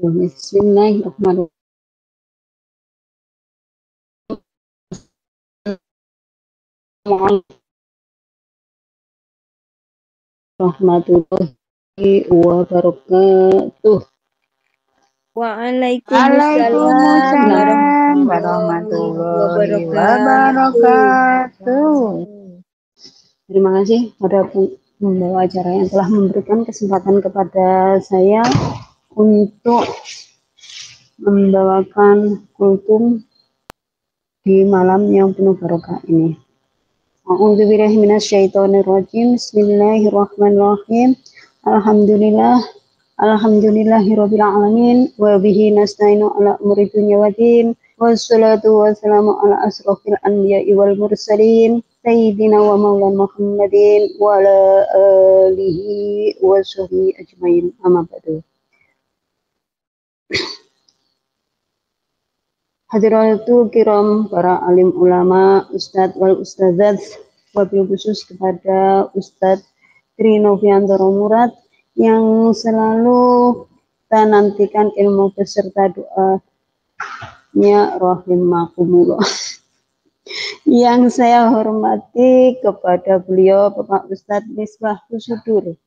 Bismillahirrahmanirrahim. Warahmatullahi wabarakatuh. Waalaikumsalam warahmatullahi wabarakatuh. Terima kasih pada pembawa acara yang telah memberikan kesempatan kepada saya untuk membawakan kultum di malam yang penuh barokah ini. A'udzubillahi minasyaitonirrajim. Bismillahirrahmanirrahim. Alhamdulillahirabbil alamin wa bihi nasta'inu ala umuri dunya waddin. Wassalatu wassalamu ala asrofil anbiya'i wal mursalin sayyidina wa maulana Muhammadin wa ala alihi wa sahbihi ajmain. Amma ba'du. Hadiratul kiram, para alim ulama, ustadz wal ustadzat, wabil khusus kepada Ustadz Tri Noviantoro Murad yang selalu kita nantikan ilmu beserta doanya rahimakumullah. Yang saya hormati kepada beliau Bapak Ustadz Misbah Husudur,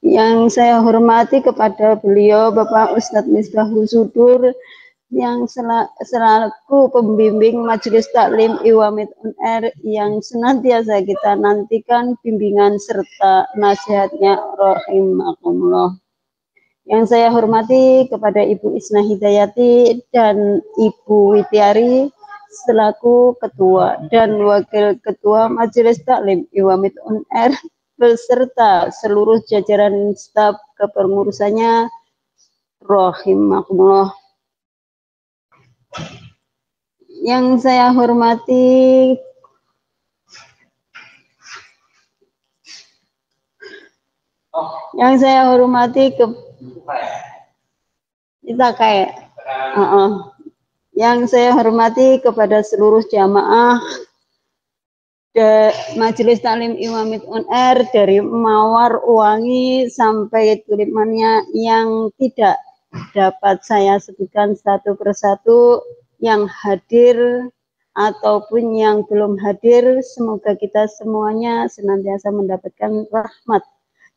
yang saya hormati kepada beliau Bapak Ustadz Misbah Husudur yang selaku pembimbing Majelis Taklim Iwamit UNR yang senantiasa kita nantikan bimbingan serta nasihatnya rahimakumullah. Yang saya hormati kepada Ibu Isna Hidayati dan Ibu Witiari selaku ketua dan wakil ketua Majelis Taklim Iwamit UNR beserta seluruh jajaran staf kepengurusannya rahimakumullah. Yang saya hormati kepada seluruh jamaah Majelis Taklim Iwamit UNR dari Mawar Uwangi sampai Tulipannya yang tidak dapat saya sebutkan satu persatu, yang hadir ataupun yang belum hadir, semoga kita semuanya senantiasa mendapatkan rahmat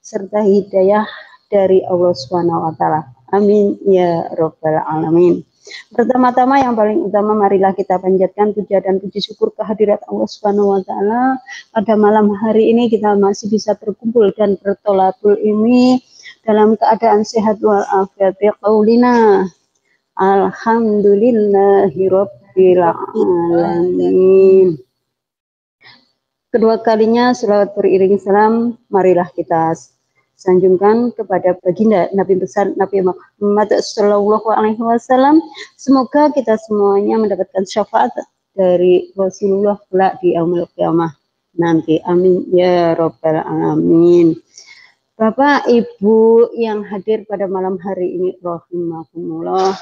serta hidayah dari Allah Subhanahu wa taala. Amin ya rabbal alamin. Pertama-tama yang paling utama, marilah kita panjatkan puja dan puji syukur kehadirat Allah Subhanahu wa taala. Pada malam hari ini kita masih bisa berkumpul dan bertolabul ini dalam keadaan sehat walafiat. Qaulina alhamdulillahirabbil alamin. Kedua kalinya selawat beriring salam marilah kita sanjungkan kepada baginda Nabi besar Nabi Muhammad sallallahu alaihi wasallam. Semoga kita semuanya mendapatkan syafaat dari Rasulullah kelak di yaumul qiyamah nanti. Amin ya rabbal alamin. Bapak Ibu yang hadir pada malam hari ini rahimakumullah.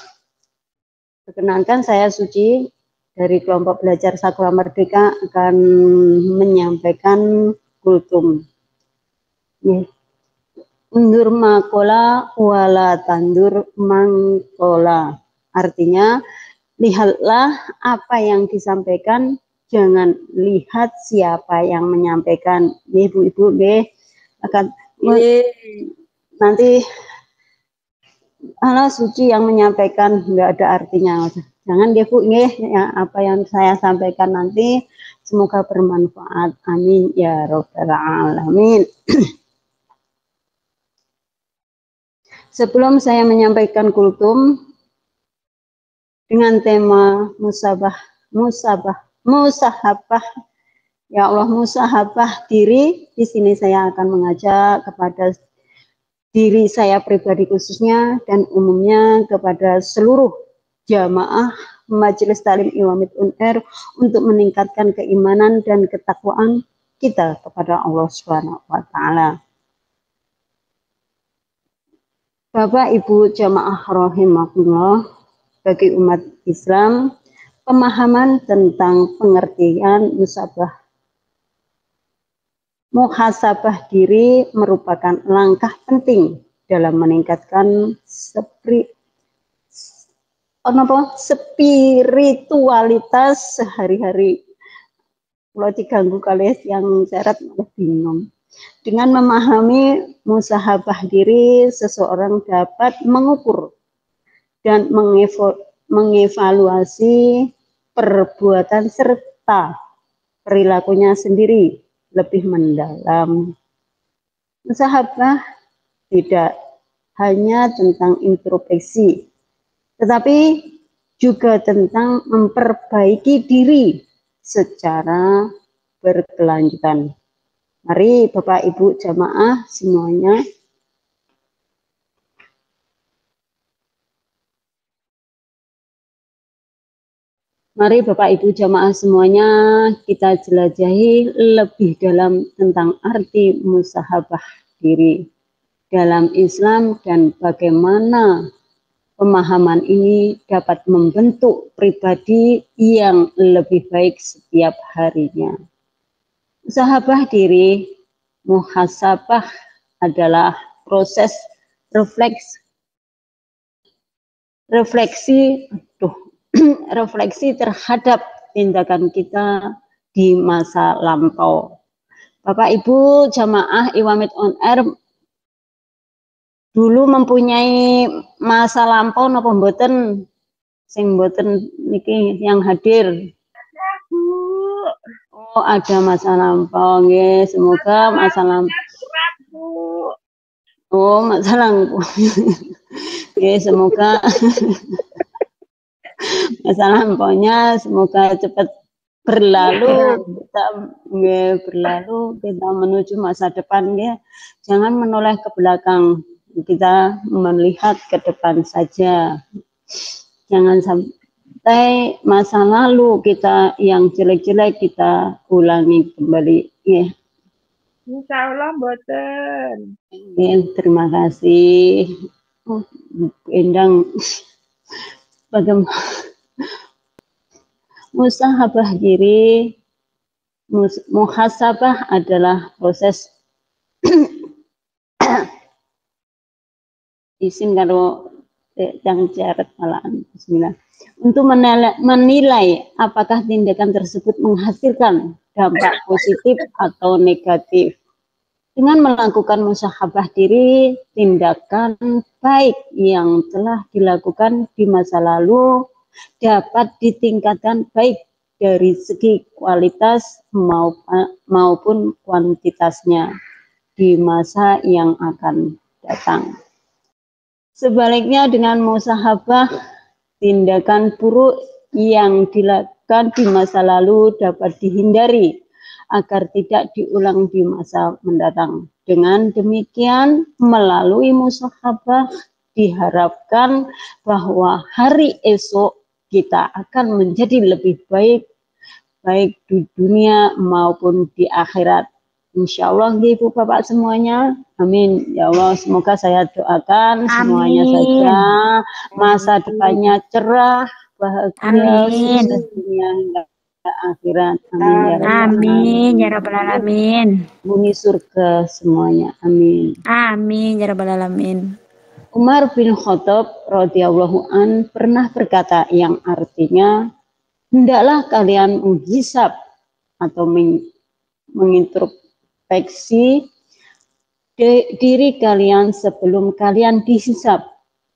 Perkenalkan, saya Suci dari kelompok belajar Sakura Merdeka akan menyampaikan kultum. Undur makola wala tandur mangkola. Artinya, lihatlah apa yang disampaikan, jangan lihat siapa yang menyampaikan. Ibu-ibu akan nanti Allah Suci yang menyampaikan, nggak ada artinya. Jangan dia Bu, ya, apa yang saya sampaikan nanti semoga bermanfaat. Amin ya rabbal alamin. Sebelum saya menyampaikan kultum dengan tema musahabah, ya Allah, musahabah diri. Di sini saya akan mengajak kepada diri saya pribadi khususnya dan umumnya kepada seluruh jamaah Majelis Taklim Iwamit UNR untuk meningkatkan keimanan dan ketakwaan kita kepada Allah Subhanahu wa taala. Bapak Ibu jamaah rahimakumullah, bagi umat Islam, pemahaman tentang pengertian musabah Muhasabah diri merupakan langkah penting dalam meningkatkan spiritualitas sehari-hari. Kalau diganggu kali yang syarat malah bingung. Dengan memahami musahabah diri, seseorang dapat mengukur dan mengevaluasi perbuatan serta perilakunya sendiri lebih mendalam. Musahabah tidak hanya tentang introspeksi, tetapi juga tentang memperbaiki diri secara berkelanjutan. Mari Bapak Ibu jamaah semuanya. Mari Bapak Ibu jamaah semuanya kita jelajahi lebih dalam tentang arti musahabah diri dalam Islam dan bagaimana pemahaman ini dapat membentuk pribadi yang lebih baik setiap harinya. Musahabah diri, muhasabah adalah proses refleksi terhadap tindakan kita di masa lampau. Bapak Ibu jamaah Iwamit on Air dulu mempunyai masa lampau napa mboten? Sing mboten niki yang hadir. Oh, ada masa lampau nggih. Semoga masa lampau. Oh, masa lampau. Nggih, semoga masa lampaunya semoga cepat berlalu, kita menuju masa depan ya. Jangan menoleh ke belakang, kita melihat ke depan saja. Jangan sampai masa lalu kita yang jelek-jelek kita ulangi kembali ya. Insya Allah boten. Ya, terima kasih. Endang bagaimana musahabah diri. Muhasabah adalah proses izin kalau yang jarak malahan. Bismillah. Untuk menilai apakah tindakan tersebut menghasilkan dampak positif atau negatif. Dengan melakukan musahabah diri, tindakan baik yang telah dilakukan di masa lalu dapat ditingkatkan baik dari segi kualitas maupun kuantitasnya di masa yang akan datang. Sebaliknya dengan musahabah, tindakan buruk yang dilakukan di masa lalu dapat dihindari agar tidak diulang di masa mendatang. Dengan demikian, melalui musahabah diharapkan bahwa hari esok kita akan menjadi lebih baik, baik di dunia maupun di akhirat. Insya Allah Ibu Bapak semuanya, amin. Ya Allah, semoga saya doakan semuanya saja masa depannya cerah, bahagia, sukses dunia hingga akhirat. Amin ya rabbal alamin. Bumi surga semuanya. Amin. Amin ya rabbal alamin. Umar bin Khattab radhiyallahu an pernah berkata yang artinya, hendaklah kalian menghisab atau mengintrospeksi diri kalian sebelum kalian dihisab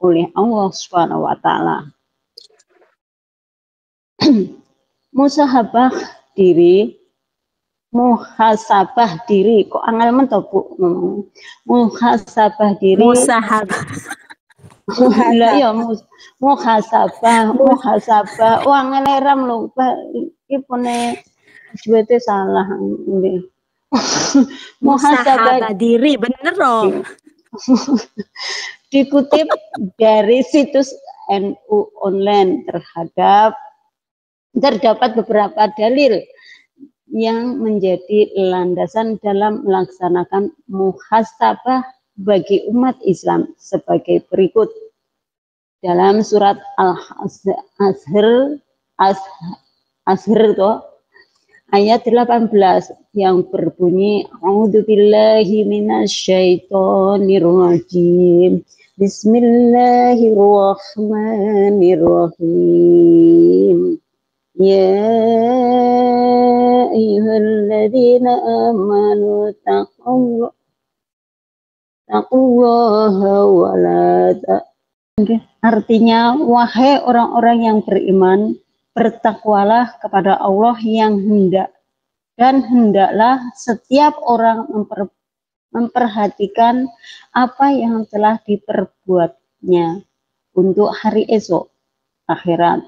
oleh Allah Subhanahu wa taala. Musahabah diri, muhasabah diri, kok angel men to Bu ngomong. Muhasabah diri. Musahabah. Lah ya muhasabah. Oh angel ram lho. Iki pone juwete salah nggih. Muhasabah diri, bener loh. Dikutip dari situs NU online terdapat beberapa dalil yang menjadi landasan dalam melaksanakan muhasabah bagi umat Islam sebagai berikut. Dalam surat Al-Azhr ayat 18 yang berbunyi A'udzubillahi minasyaitonirrajim. Bismillahirrahmanirrahim. Ya ayyuhalladzina amanu taqullaha wa la artinya, wahai orang-orang yang beriman, bertakwalah kepada Allah yang hendaklah setiap orang memperhatikan apa yang telah diperbuatnya untuk hari esok, akhirat.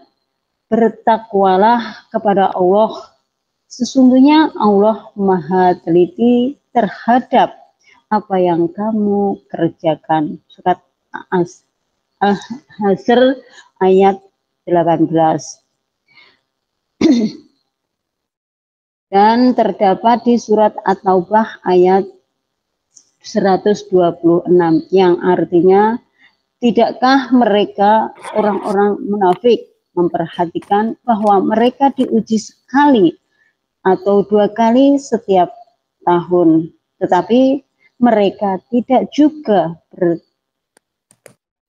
Bertakwalah kepada Allah, sesungguhnya Allah Maha teliti terhadap apa yang kamu kerjakan. Surat Al-Hasr ayat 18. Dan terdapat di surat At-Taubah ayat 126 yang artinya, tidakkah mereka orang-orang munafik memperhatikan bahwa mereka diuji sekali atau 2 kali setiap tahun, tetapi mereka tidak juga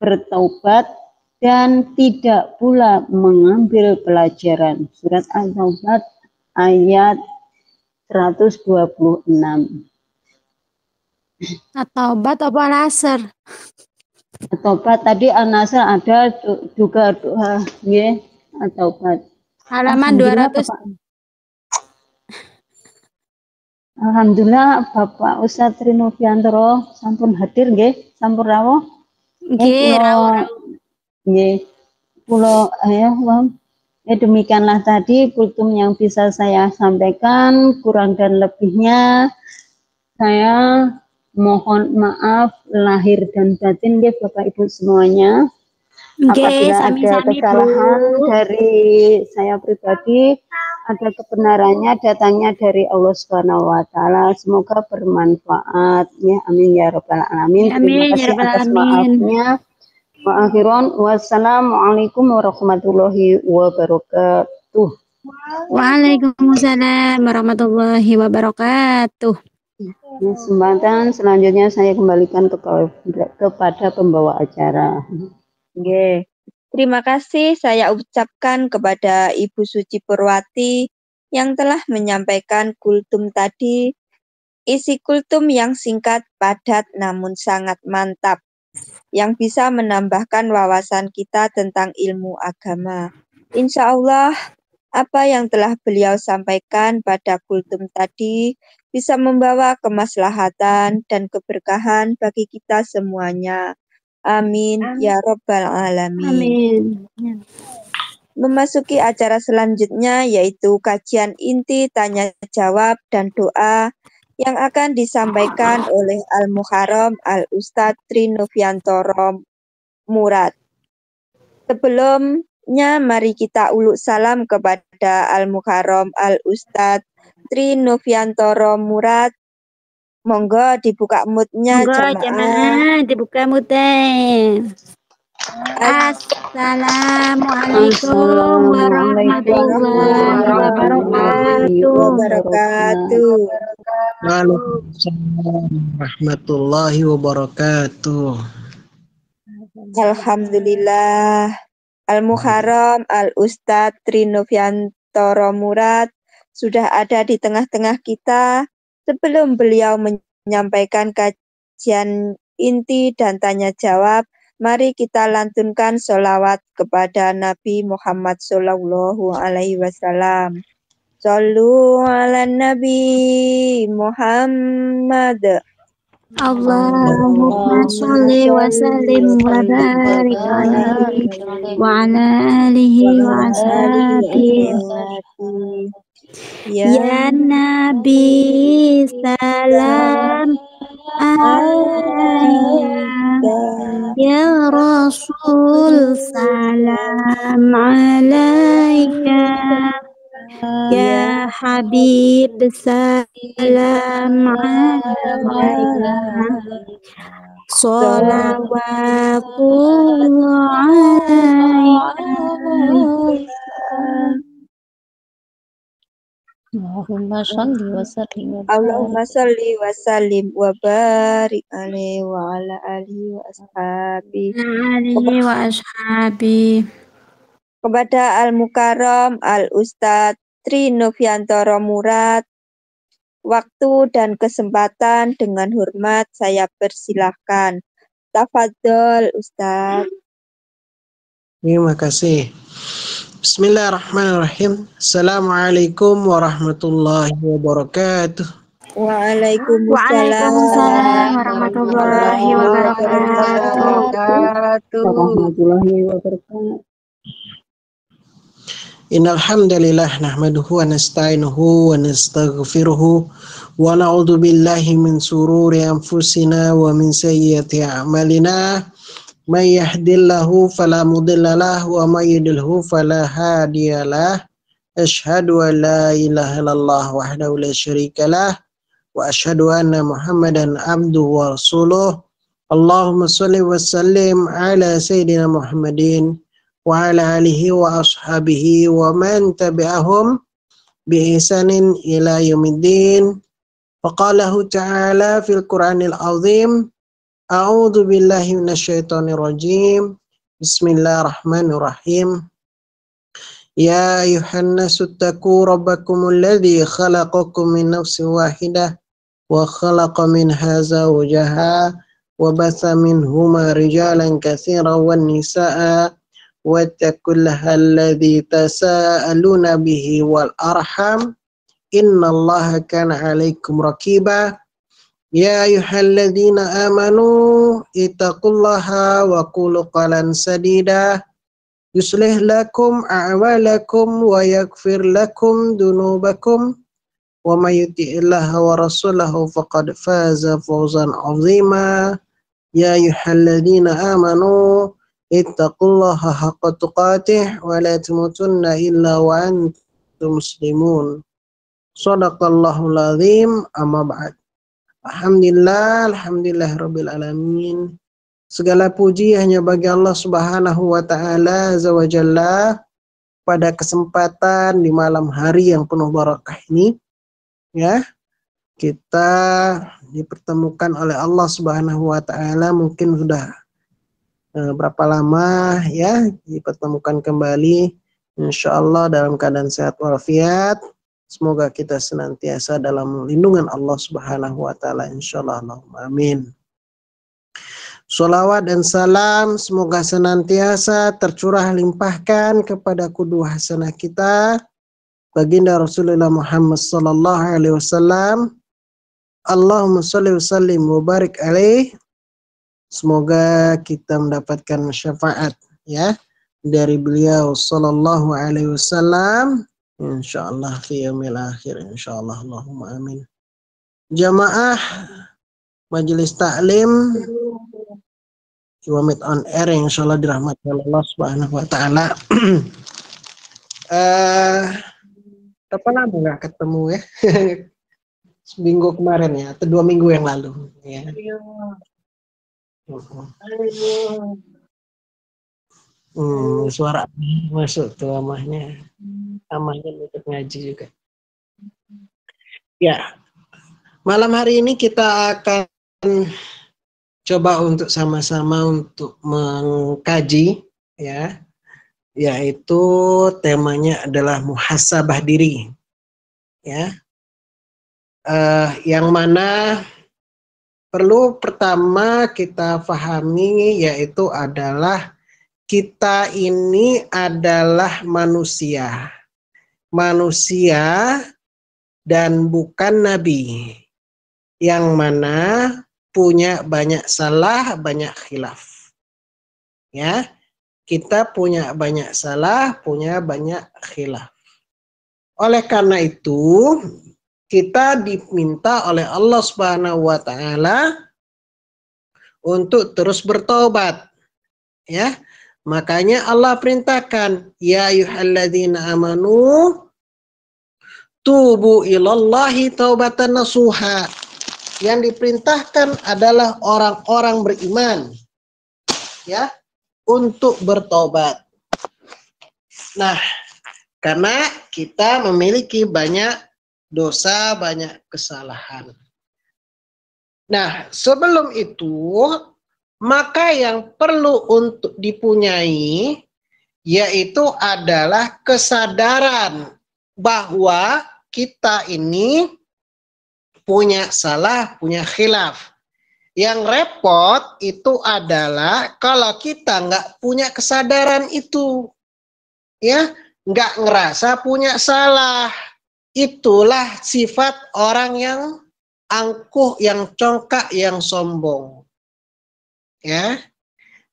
bertaubat dan tidak pula mengambil pelajaran. Surat Al-Taubah ayat 126. At-Taubat apa Al-Asr? At-Taubat tadi An-Nasr ada juga doa ya, At-Taubat. Halaman 200. Alhamdulillah Bapak Ustadz Trinoviantoro sampun hadir nggih, sampun rawuh. Nggih, rawuh. Nggih. Kula demikianlah tadi kultum yang bisa saya sampaikan, kurang dan lebihnya saya mohon maaf lahir dan batin nggih Bapak Ibu semuanya. Apabila ada kesalahan dari saya pribadi, ada kebenarannya datangnya dari Allah Subhanahu wa taala. Semoga bermanfaat ya. Amin ya rabbal alamin. Terima kasih atas maafnya. Wa akhiran wassalamualaikum warahmatullahi wabarakatuh. Waalaikumsalam warahmatullahi wabarakatuh. Kesempatan selanjutnya saya kembalikan kepada pembawa acara. Oke. Terima kasih saya ucapkan kepada Ibu Suci Purwati yang telah menyampaikan kultum tadi. Isi kultum yang singkat, padat, namun sangat mantap, yang bisa menambahkan wawasan kita tentang ilmu agama. Insya Allah, apa yang telah beliau sampaikan pada kultum tadi bisa membawa kemaslahatan dan keberkahan bagi kita semuanya. Amin ya rabbal alamin. Amin. Memasuki acara selanjutnya yaitu kajian inti tanya jawab dan doa yang akan disampaikan oleh Al-Muharram Al-Ustadz Trinoviantoro Murad. Sebelumnya mari kita uluk salam kepada Al-Muharram Al-Ustadz Trinoviantoro Murad. Monggo dibuka mutnya jemaah. Dibuka mutnya. Assalamualaikum warahmatullahi wabarakatuh. Waalaikumsalam warahmatullahi wabarakatuh. Alhamdulillah. Al-Muharram Al-Ustadz Trinoviantoro Murad sudah ada di tengah-tengah kita. Sebelum beliau menyampaikan kajian inti dan tanya jawab, mari kita lantunkan sholawat kepada Nabi Muhammad Sallallahu Alaihi Wasallam. Shollu ala Nabi Muhammad. Allahumma sholli wa sallim wa barik alaihi wa ala alihi wa ashabihi. Ya Nabi salam alaika, ya Rasul salam alaika, ya Habib salam alaika, sholawatullah alaika. Allahumma sholli wa sallim wa Allahumma barik sholli wa sallim wa barik alaihi wa ala alihi wa ashabi. alihi wa ashabi. Kepada Al-Mukarram Al-Ustadz Tri Noviantoro Murad, waktu dan kesempatan dengan hormat saya persilahkan. Tafadhol Ustadz. Terima kasih. Bismillahirrahmanirrahim. Assalamualaikum warahmatullahi wabarakatuh. Waalaikumsalam Waalaikumsalam warahmatullahi wabarakatuh. Warahmatullahi wabarakatuh. Innal hamdalillah nahmaduhu wa nasta'inuhu wa nastaghfiruhu wa na'udzu billahi min sururi anfusina wa min sayyiati a'malina. May yahdihillahu fala mudhillalah wa may yudlilhu fala hadiyalah. Asyhadu an la ilaha illallah wahdahu la syarikalah wa asyhadu anna Muhammadan abduhu wa rasuluh. Allahumma shalli wa sallim ala sayyidina Muhammadin wa ala alihi wa ashabihi wa man tabi'ahum bi ihsanin ila yaumiddin. Faqalahu ta'ala fil Qur'anil azim. A'udzu billahi minasyaitonir rajim. Bismillahirrahmanirrahim. Ya ayuhan nasu taqu rabbakumul ladzi khalaqakum min nafsin wahidah wa khalaqa minha zawjaha wa batha minhuma rijalan katsiran wan nisaa wattaqullaha alladzi tasaaluna bihi wal arham innallaha kana 'alaikum raqiba. Ya ayyuhalladzina amanu ittaqullaha wa qulu qawlan sadida yuslih lakum a'malakum wa yaghfir lakum dunubakum wa may yuti'illaha wa rasulahu faqad faza fawzan 'azima. Ya ayyuhalladzina amanu ittaqullaha haqqa tuqatih wa la tamutunna illa wa antum muslimun. Shadaqallahul azim. Amma ba'd. Alhamdulillahirabbil alamin. Segala puji hanya bagi Allah Subhanahu wa taala azza wa jalla. Pada kesempatan di malam hari yang penuh barakah ini, ya, kita dipertemukan oleh Allah Subhanahu wa taala. Mungkin sudah berapa lama ya dipertemukan kembali, insyaallah dalam keadaan sehat walafiat. Semoga kita senantiasa dalam lindungan Allah Subhanahu wa taala, insyaallah. Allahumma amin. Sholawat dan salam semoga senantiasa tercurah limpahkan kepada qudwah hasanah kita, baginda Rasulullah Muhammad sallallahu alaihi wasallam. Allahumma sholli wa sallim wa barik alaih. Semoga kita mendapatkan syafaat ya dari beliau sallallahu alaihi wasallam, insyaallah fi yaumil akhir, insyaallah. Allahumma amin. Jamaah majelis taklim Iwamit on air yang insyaallah dirahmati Allah Subhanahu wa taala. Berapa lama nggak ketemu ya? Seminggu kemarin ya, atau 2 minggu yang lalu ya. Suara masuk tuh amahnya ikut ngaji juga. Ya, malam hari ini kita akan coba untuk sama-sama untuk mengkaji ya, yaitu temanya adalah muhasabah diri ya, yang mana perlu pertama kita pahami yaitu adalah kita ini adalah manusia dan bukan nabi, yang mana punya banyak salah, banyak khilaf. Ya, kita punya banyak salah, punya banyak khilaf. Oleh karena itu, kita diminta oleh Allah Subhanahu wa taala untuk terus bertobat. Ya. Makanya Allah perintahkan, ya ayyuhalladzina amanu tubu ilallahi taubatan nasuha. Yang diperintahkan adalah orang-orang beriman ya untuk bertobat. Nah, karena kita memiliki banyak dosa, banyak kesalahan. Nah, sebelum itu, maka yang perlu untuk dipunyai yaitu adalah kesadaran bahwa kita ini punya salah, punya khilaf. Yang repot itu adalah kalau kita nggak punya kesadaran itu, ya, nggak ngerasa punya salah. Itulah sifat orang yang angkuh, yang congkak, yang sombong. Ya,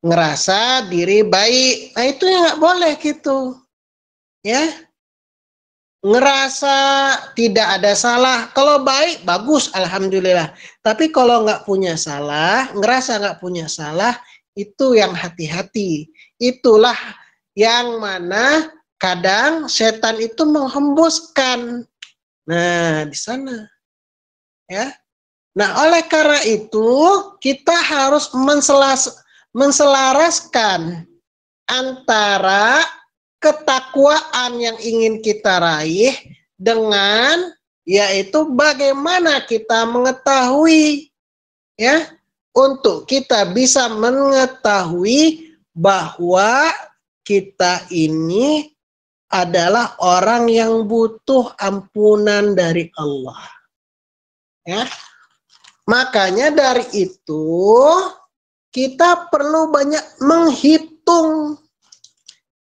ngerasa diri baik. Nah, itu yang nggak boleh gitu. Ya, ngerasa tidak ada salah. Kalau baik, bagus, alhamdulillah. Tapi kalau nggak punya salah, ngerasa nggak punya salah, itu yang hati-hati. Itulah yang mana kadang setan itu menghembuskan. Nah, di sana. Ya. Nah, oleh karena itu, kita harus menselaraskan antara ketakwaan yang ingin kita raih dengan yaitu bagaimana kita mengetahui, ya, untuk kita bisa mengetahui bahwa kita ini adalah orang yang butuh ampunan dari Allah. Ya. Makanya dari itu kita perlu banyak menghitung.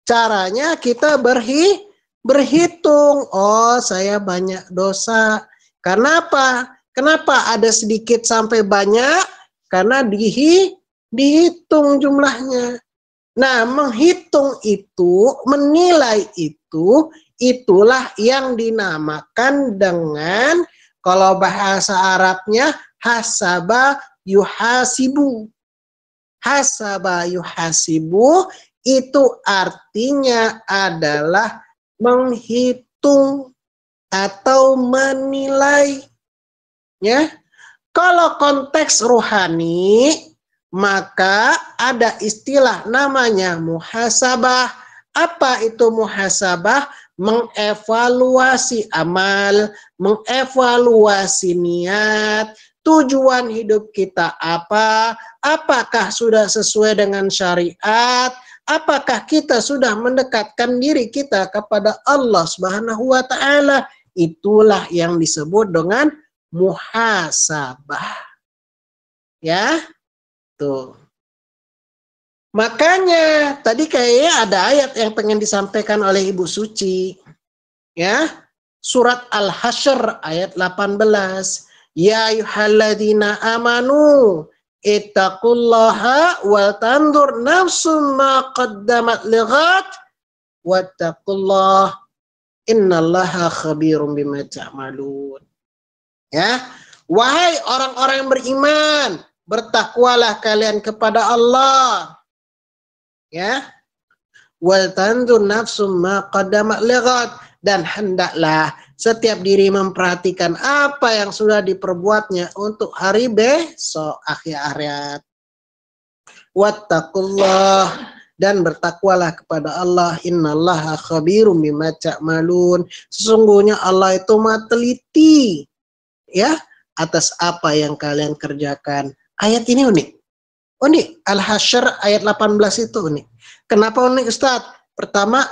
Caranya kita berhitung. Oh, saya banyak dosa. Karena apa? Kenapa ada sedikit sampai banyak? Karena dihitung jumlahnya. Nah, menghitung itu, menilai itu, itulah yang dinamakan dengan, kalau bahasa Arabnya, hasaba yuhasibu. Hasaba yuhasibu itu artinya adalah menghitung atau menilai. Ya. Kalau konteks rohani, maka ada istilah namanya muhasabah. Apa itu muhasabah? Mengevaluasi amal, mengevaluasi niat, tujuan hidup kita apa, apakah sudah sesuai dengan syariat, apakah kita sudah mendekatkan diri kita kepada Allah Subhanahu wa taala. Itulah yang disebut dengan muhasabah. Ya, tuh. Makanya tadi kayaknya ada ayat yang pengen disampaikan oleh Ibu Suci. Ya, surat Al-Hasyr ayat 18. Ya ayyuhalladzina amanu ittaqullaha wal tandur nafsum ma qaddamat lighad wattaqullah innallaha khabirum bima ta'malun. Ya, wahai orang-orang yang beriman, bertakwalah kalian kepada Allah. Ya, wal tandur nafsum ma qaddamat lighad, dan hendaklah setiap diri memperhatikan apa yang sudah diperbuatnya untuk hari besok akhir akhirat. Wattaqullah, dan bertakwalah kepada Allah. Innallaha khabirum bima ta'malun. Sesungguhnya Allah itu maha teliti, ya, atas apa yang kalian kerjakan. Ayat ini unik. Unik. Al-Hasyr ayat 18 itu unik. Kenapa unik, Ustaz? Pertama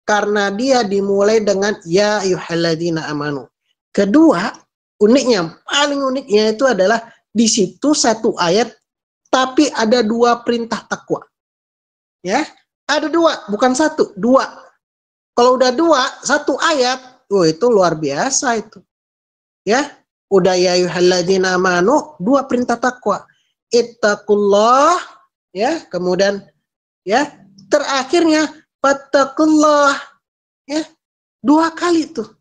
karena dia dimulai dengan ya ayyuhalladzina amanu. Kedua, uniknya, paling uniknya itu adalah di situ satu ayat tapi ada dua perintah takwa. Ya, ada dua, bukan satu, dua. Kalau udah dua, satu ayat, itu luar biasa itu. Ya, udah ya ayyuhalladzina amanu, dua perintah takwa. Ittaqullah, ya, kemudian ya, terakhirnya fattaqullah, ya, dua kali tuh.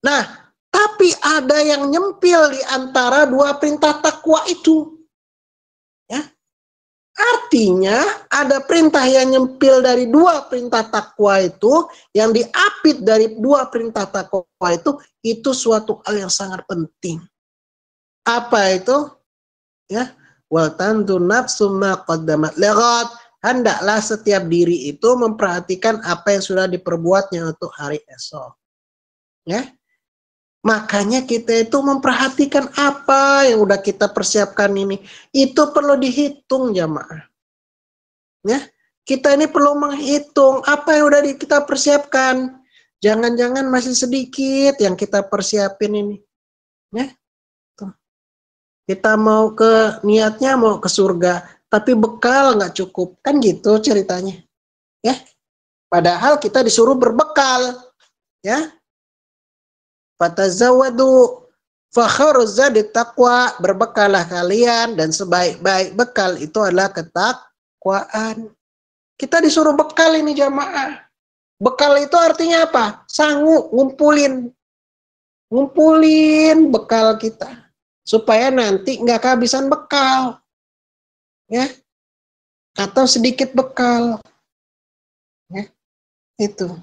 Nah, tapi ada yang nyempil di antara dua perintah takwa itu. Ya. Artinya ada perintah yang nyempil dari dua perintah takwa itu, yang diapit dari dua perintah takwa itu suatu hal yang sangat penting. Apa itu? Ya, wal tandu nafsum ma qaddamat lighad. Hendaklah setiap diri itu memperhatikan apa yang sudah diperbuatnya untuk hari esok. Ya. Makanya kita itu memperhatikan apa yang udah kita persiapkan ini. Itu perlu dihitung jamaah. Ya, kita ini perlu menghitung apa yang udah kita persiapkan. Jangan-jangan masih sedikit yang kita persiapin ini. Ya, tuh. Kita mau niatnya mau ke surga, tapi bekal nggak cukup, kan gitu ceritanya. Ya, padahal kita disuruh berbekal. Ya, fatazawwadu fakharuz zadi taqwa, berbekalah kalian dan sebaik-baik bekal itu adalah ketakwaan. Kita disuruh bekal ini jamaah. Bekal itu artinya apa? Sanggup ngumpulin bekal kita supaya nanti nggak kehabisan bekal, ya, atau sedikit bekal, ya, itu.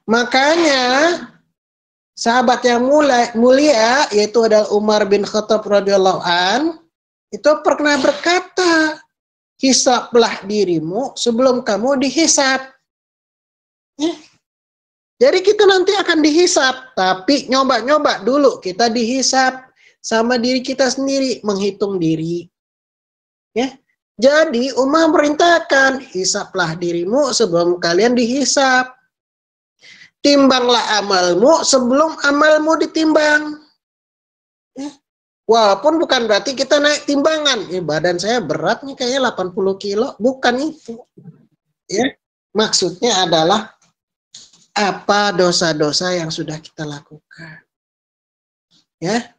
Makanya sahabat yang mulia yaitu adalah Umar bin Khattab radhiyallahu an itu pernah berkata, hisablah dirimu sebelum kamu dihisab. Ya. Jadi kita nanti akan dihisab, tapi nyoba-nyoba dulu kita dihisab sama diri kita sendiri, menghitung diri. Ya. Jadi Umar merintahkan, hisablah dirimu sebelum kalian dihisab. Timbanglah amalmu sebelum amalmu ditimbang. Ya. Walaupun bukan berarti kita naik timbangan. Badan saya berat nih kayaknya 80 kilo. Bukan itu. Ya. Maksudnya adalah apa dosa-dosa yang sudah kita lakukan. Ya.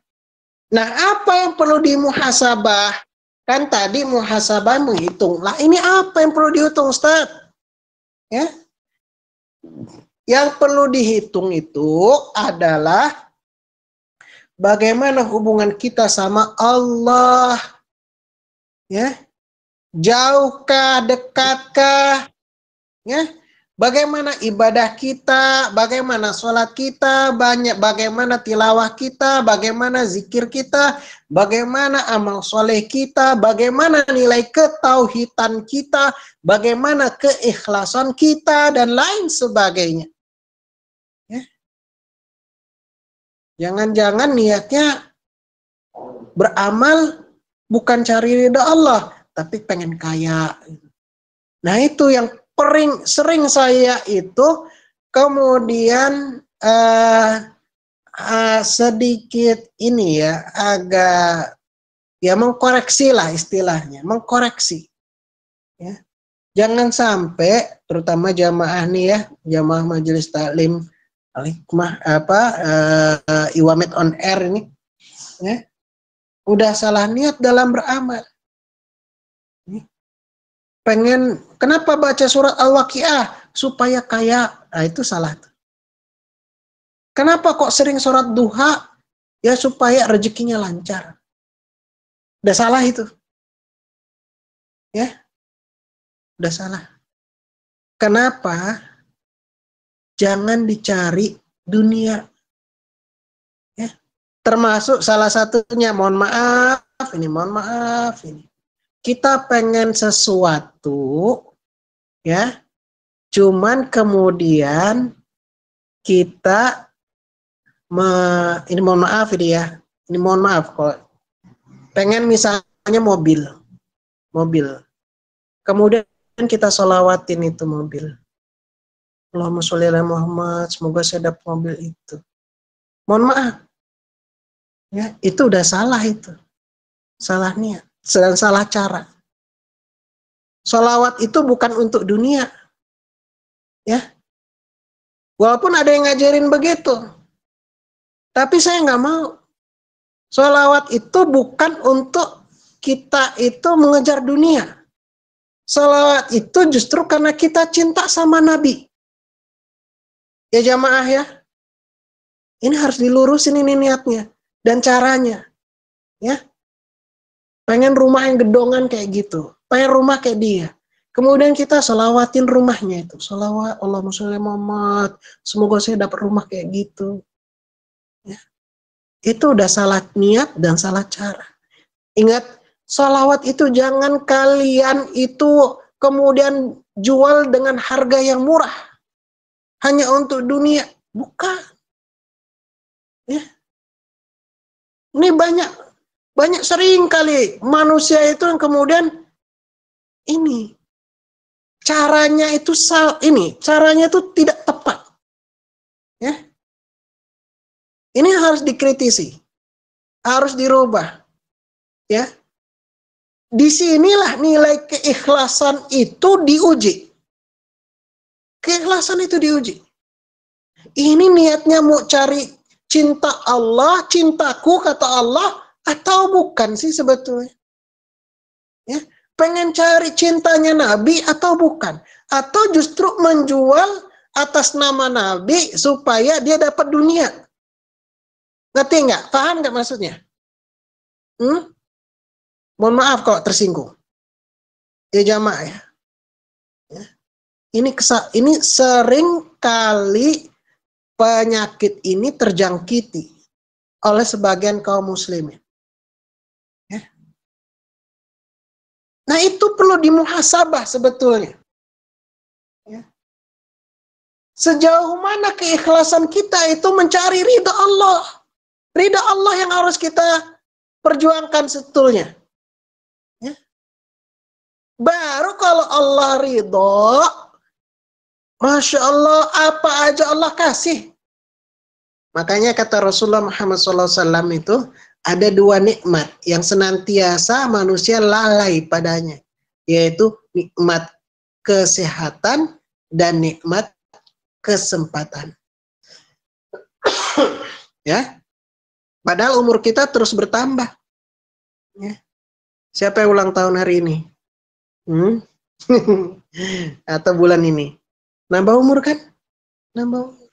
Nah, apa yang perlu dimuhasabah? Kan tadi muhasabah menghitung. Lah ini apa yang perlu dihitung, Ustaz? Ya. Yang perlu dihitung itu adalah bagaimana hubungan kita sama Allah. Ya. Jauhkah, dekatkah? Ya. Bagaimana ibadah kita, bagaimana sholat kita, bagaimana tilawah kita, bagaimana zikir kita, bagaimana amal soleh kita, bagaimana nilai ketauhidan kita, bagaimana keikhlasan kita, dan lain sebagainya. Ya. Jangan-jangan niatnya beramal bukan cari ridha Allah, tapi pengen kaya. Nah itu yang sering saya itu kemudian sedikit ini ya, agak ya mengkoreksi lah istilahnya, mengkoreksi. Ya. Jangan sampai terutama jamaah nih ya, jamaah majelis taklim Al-Hikmah Iwamet on Air ini, ya, udah salah niat dalam beramal. Pengen, kenapa baca surat Al-Waqiah? Supaya kaya. Nah itu salah. Kenapa kok sering sholat duha? Ya supaya rezekinya lancar. Udah salah itu. Ya. Udah salah. Kenapa? Jangan dicari dunia. Ya. Termasuk salah satunya, mohon maaf ini. Kita pengen sesuatu, ya, cuman kemudian kita ini mohon maaf ini ya, ini mohon maaf kalau pengen misalnya mobil, kemudian kita sholawatin itu mobil, Allahumma sholli ala Muhammad, semoga saya dapat mobil itu. Mohon maaf, ya, itu udah salah itu, salah niat. Sedang salah cara. Sholawat itu bukan untuk dunia. Ya. Walaupun ada yang ngajarin begitu. Tapi saya nggak mau. Sholawat itu bukan untuk kita itu mengejar dunia. Sholawat itu justru karena kita cinta sama Nabi. Ya jamaah ya. Ini harus dilurusin ini niatnya. Dan caranya. Ya. Pengen rumah yang gedongan kayak gitu. Pengen rumah kayak dia. Kemudian kita selawatin rumahnya itu. Salawat Allahumma sholli Muhammad. Semoga saya dapat rumah kayak gitu. Ya. Itu udah salah niat dan salah cara. Ingat, salawat itu jangan kalian itu kemudian jual dengan harga yang murah. Hanya untuk dunia. Bukan. Ya. Ini banyak sering kali manusia itu yang kemudian ini caranya itu caranya itu tidak tepat. Ya. Ini harus dikritisi, harus dirubah. Ya. Disinilah nilai keikhlasan itu diuji. Keikhlasan itu diuji. Ini niatnya mau cari cinta Allah, cintaku kata Allah, atau bukan sih sebetulnya? Ya, pengen cari cintanya Nabi atau bukan? Atau justru menjual atas nama Nabi supaya dia dapat dunia? Ngerti nggak? Paham nggak maksudnya? Mohon maaf kalau tersinggung. Ya jamaah ya. Ini sering kali penyakit ini terjangkiti oleh sebagian kaum muslimin. Ya. Nah itu perlu dimuhasabah sebetulnya. Ya. Sejauh mana keikhlasan kita itu mencari ridha Allah. Ridha Allah yang harus kita perjuangkan sebetulnya. Ya. Baru kalau Allah ridho, Masya Allah, apa aja Allah kasih. Makanya kata Rasulullah Muhammad SAW itu, ada dua nikmat yang senantiasa manusia lalai padanya. Yaitu nikmat kesehatan dan nikmat kesempatan. Ya, padahal umur kita terus bertambah. Ya. Siapa yang ulang tahun hari ini? Atau bulan ini? Nambah umur kan? Nambah umur.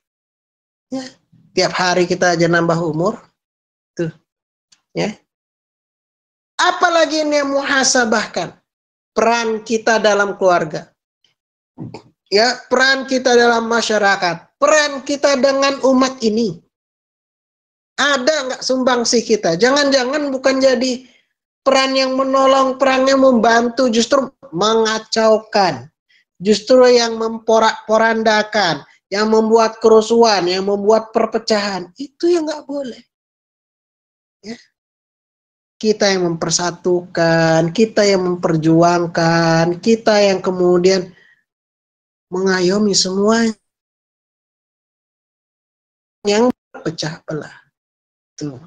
Ya. Tiap hari kita aja nambah umur. Tuh. Ya. Apalagi ini yang muhasabahkan peran kita dalam keluarga. Ya, peran kita dalam masyarakat, peran kita dengan umat ini. Ada nggak sumbangsi kita? Jangan-jangan bukan jadi peran yang menolong, peran yang membantu, justru mengacaukan. Justru yang memporak-porandakan, yang membuat kerusuhan, yang membuat perpecahan. Itu yang nggak boleh. Ya. Kita yang mempersatukan, kita yang memperjuangkan, kita yang kemudian mengayomi semua yang pecah belah. Tuh.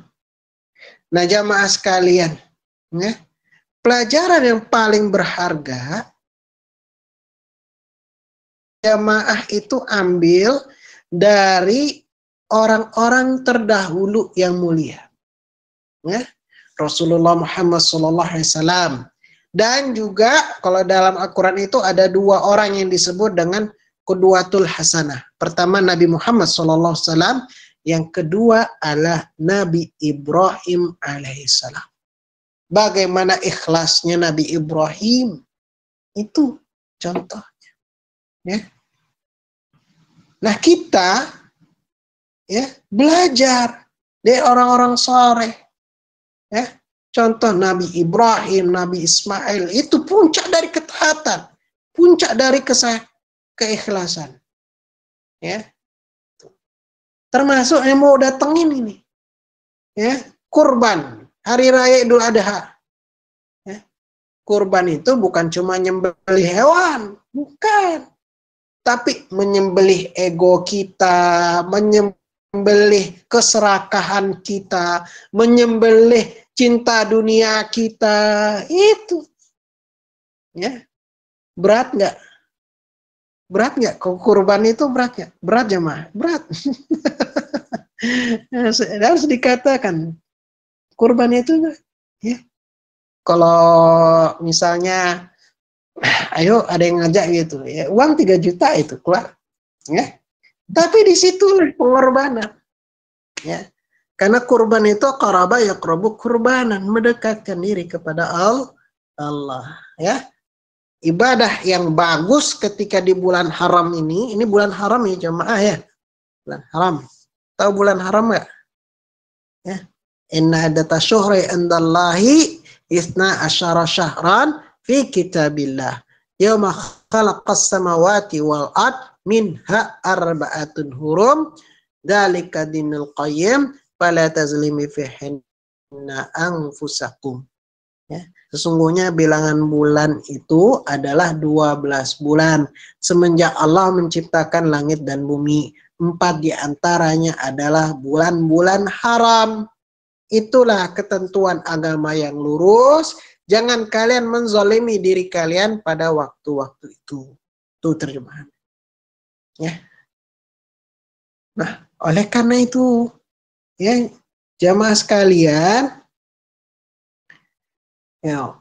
Nah jamaah sekalian, ya, pelajaran yang paling berharga jamaah itu ambil dari orang-orang terdahulu yang mulia. Ya. Rasulullah Muhammad SAW. Dan juga kalau dalam Al-Quran itu ada dua orang yang disebut dengan Qudwatul Hasanah. Pertama Nabi Muhammad SAW. Yang kedua adalah Nabi Ibrahim alaihissalam. Bagaimana ikhlasnya Nabi Ibrahim. Itu contohnya. Ya. Nah kita ya belajar dari orang-orang saleh. Ya, contoh Nabi Ibrahim, Nabi Ismail itu puncak dari ketaatan, puncak dari keikhlasan. Ya, termasuk yang mau datengin ini, ya kurban hari raya Idul Adha. Ya, kurban itu bukan cuma nyembelih hewan, bukan. Tapi menyembelih ego kita, menyembelih keserakahan kita, menyembelih cinta dunia kita, itu. Ya. Berat nggak? Berat nggak? Kurban itu berat nggak? Berat jemaah? Berat. Harus dikatakan. Kurban itu, ya. Kalau misalnya ayo ada yang ngajak gitu ya, uang 3 juta itu keluar ya, tapi di situ pengorbanan ya, karena kurban itu qaraba yaqrabu kurbanan, mendekatkan diri kepada Allah ya. Ibadah yang bagus ketika di bulan haram ini bulan haram ya jemaah ya, bulan haram. Tahu bulan haram nggak ya? Inna adata syuhri indallahi isna asyara syahran fi kitabillah yauma khalaqas samawati wal ard minha arba'atun hurum dzalika dinul qayyim fala tazlimu fihinna anfusakum. Ya, sesungguhnya bilangan bulan itu adalah 12 bulan. Semenjak Allah menciptakan langit dan bumi, 4 diantaranya adalah bulan-bulan haram. Itulah ketentuan agama yang lurus. Jangan kalian menzalimi diri kalian pada waktu-waktu itu. Itu terjemahan. Ya. Nah, oleh karena itu, ya, jamaah sekalian, ya,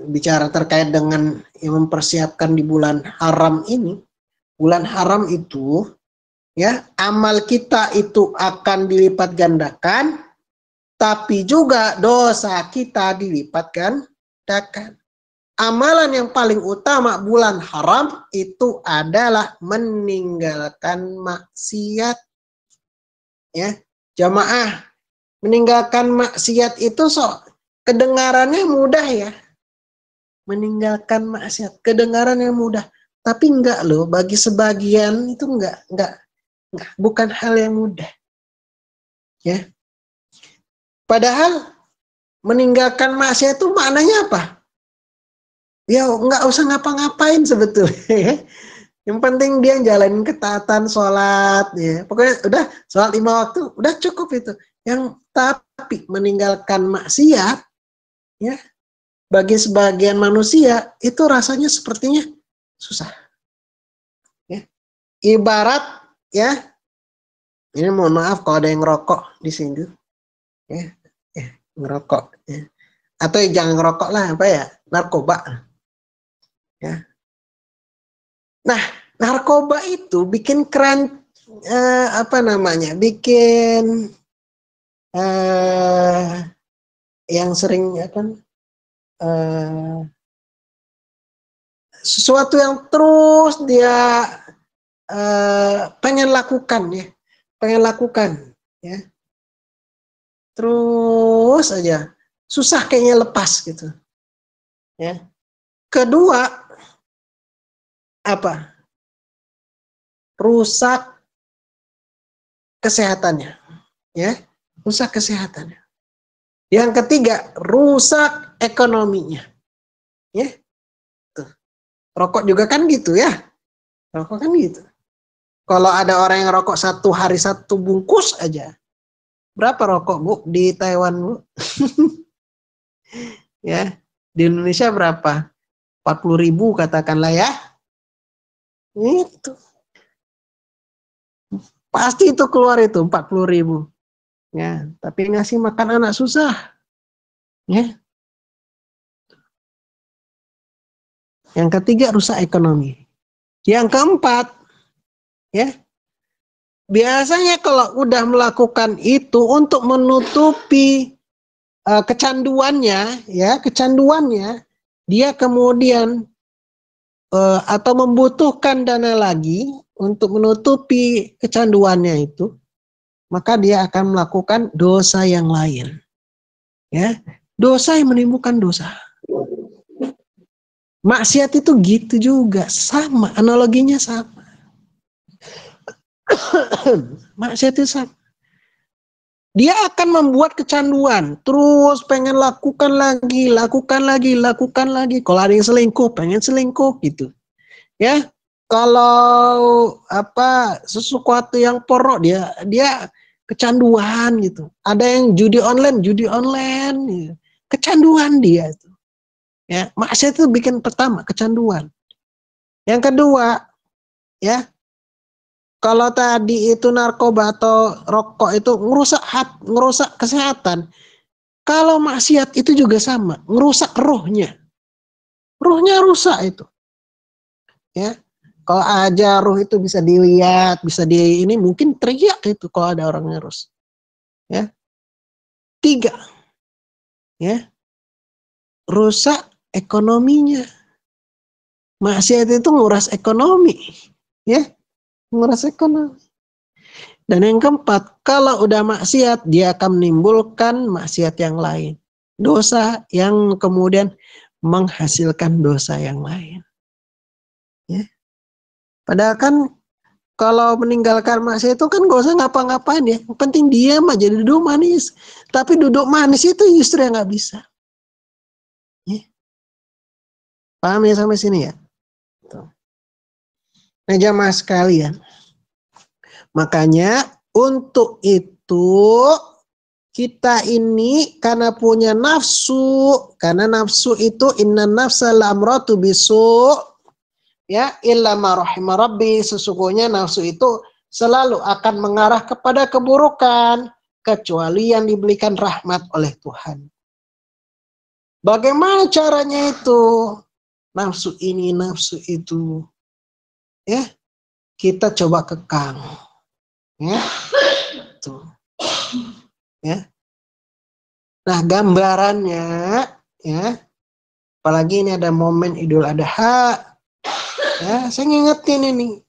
bicara terkait dengan yang mempersiapkan di bulan haram ini. Bulan haram itu, ya, amal kita itu akan dilipat gandakan, tapi juga dosa kita dilipat gandakan. Amalan yang paling utama bulan haram itu adalah meninggalkan maksiat. Ya, jamaah, meninggalkan maksiat itu kedengarannya mudah ya. Meninggalkan maksiat, kedengarannya mudah. Tapi enggak loh, bagi sebagian itu enggak, bukan hal yang mudah. Ya. Padahal meninggalkan maksiat itu maknanya apa? Ya enggak usah ngapa-ngapain sebetulnya. Yang penting dia jalanin ketaatan, sholat, ya. Pokoknya udah sholat 5 waktu, udah cukup itu. Yang tapi meninggalkan maksiat, ya, bagi sebagian manusia itu rasanya sepertinya susah. Ya. Ibarat, ya, ini mohon maaf kalau ada yang ngerokok di sini, ya, ngerokok, ya. Atau jangan ngerokok lah, apa ya, narkoba, ya. Nah, narkoba itu bikin keren, bikin yang sering sesuatu yang terus dia pengen lakukan, ya, terus aja susah kayaknya lepas gitu, ya. Kedua, apa? Rusak kesehatannya, ya, rusak kesehatannya. Yang ketiga, rusak ekonominya, ya. Tuh. Rokok juga kan gitu ya, rokok kan gitu. Kalau ada orang yang rokok 1 hari 1 bungkus aja, berapa rokok Bu di Taiwan Bu? Ya, di Indonesia berapa? 40.000 katakanlah ya. Itu. Pasti itu keluar itu 40.000. Ya, tapi ngasih makan anak susah. Ya. Yang ketiga, rusak ekonomi. Yang keempat, ya, biasanya kalau udah melakukan itu untuk menutupi kecanduannya, ya, dia kemudian atau membutuhkan dana lagi untuk menutupi kecanduannya itu, maka dia akan melakukan dosa yang lain. Ya, dosa yang menimbulkan dosa. Maksiat itu gitu juga, sama, analoginya sama. Maksiat itu sama. Dia akan membuat kecanduan, terus pengen lakukan lagi. Kalau ada yang selingkuh, pengen selingkuh gitu. Ya, kalau sesuatu yang porno dia kecanduan gitu. Ada yang judi online, gitu. Kecanduan dia itu. Ya, maksiat itu bikin pertama kecanduan. Yang kedua, ya, kalau tadi itu narkoba atau rokok itu ngerusak kesehatan. Kalau maksiat itu juga sama, ngerusak rohnya. Rohnya rusak itu. Ya. Kalau aja roh itu bisa dilihat, ini mungkin teriak itu kalau ada orang ngerus. Ya. 3. Ya. Rusak ekonominya. Maksiat itu nguras ekonomi. Ya. Nguras ekonomi. Dan yang keempat, kalau udah maksiat, dia akan menimbulkan maksiat yang lain. Dosa yang kemudian menghasilkan dosa yang lain. Ya. Padahal kan kalau meninggalkan maksiat itu kan gak usah ngapa-ngapain ya. Yang penting diam aja, duduk manis. Tapi duduk manis itu justru yang nggak bisa. Ya. Paham ya sampai sini ya? Tuh. Nah jamaah sekalian. Makanya untuk itu kita ini karena punya nafsu. Karena nafsu itu inna nafsa la'amratu bisu. Ya, illa ma rahima rabbi, sesungguhnya nafsu itu selalu akan mengarah kepada keburukan kecuali yang diberikan rahmat oleh Tuhan. Bagaimana caranya itu? Nafsu ini, nafsu itu. Ya, kita coba kekang. Ya. Tuh. Ya. Nah, gambarannya ya, apalagi ini ada momen Idul Adha. Ya, saya ngingetin ini.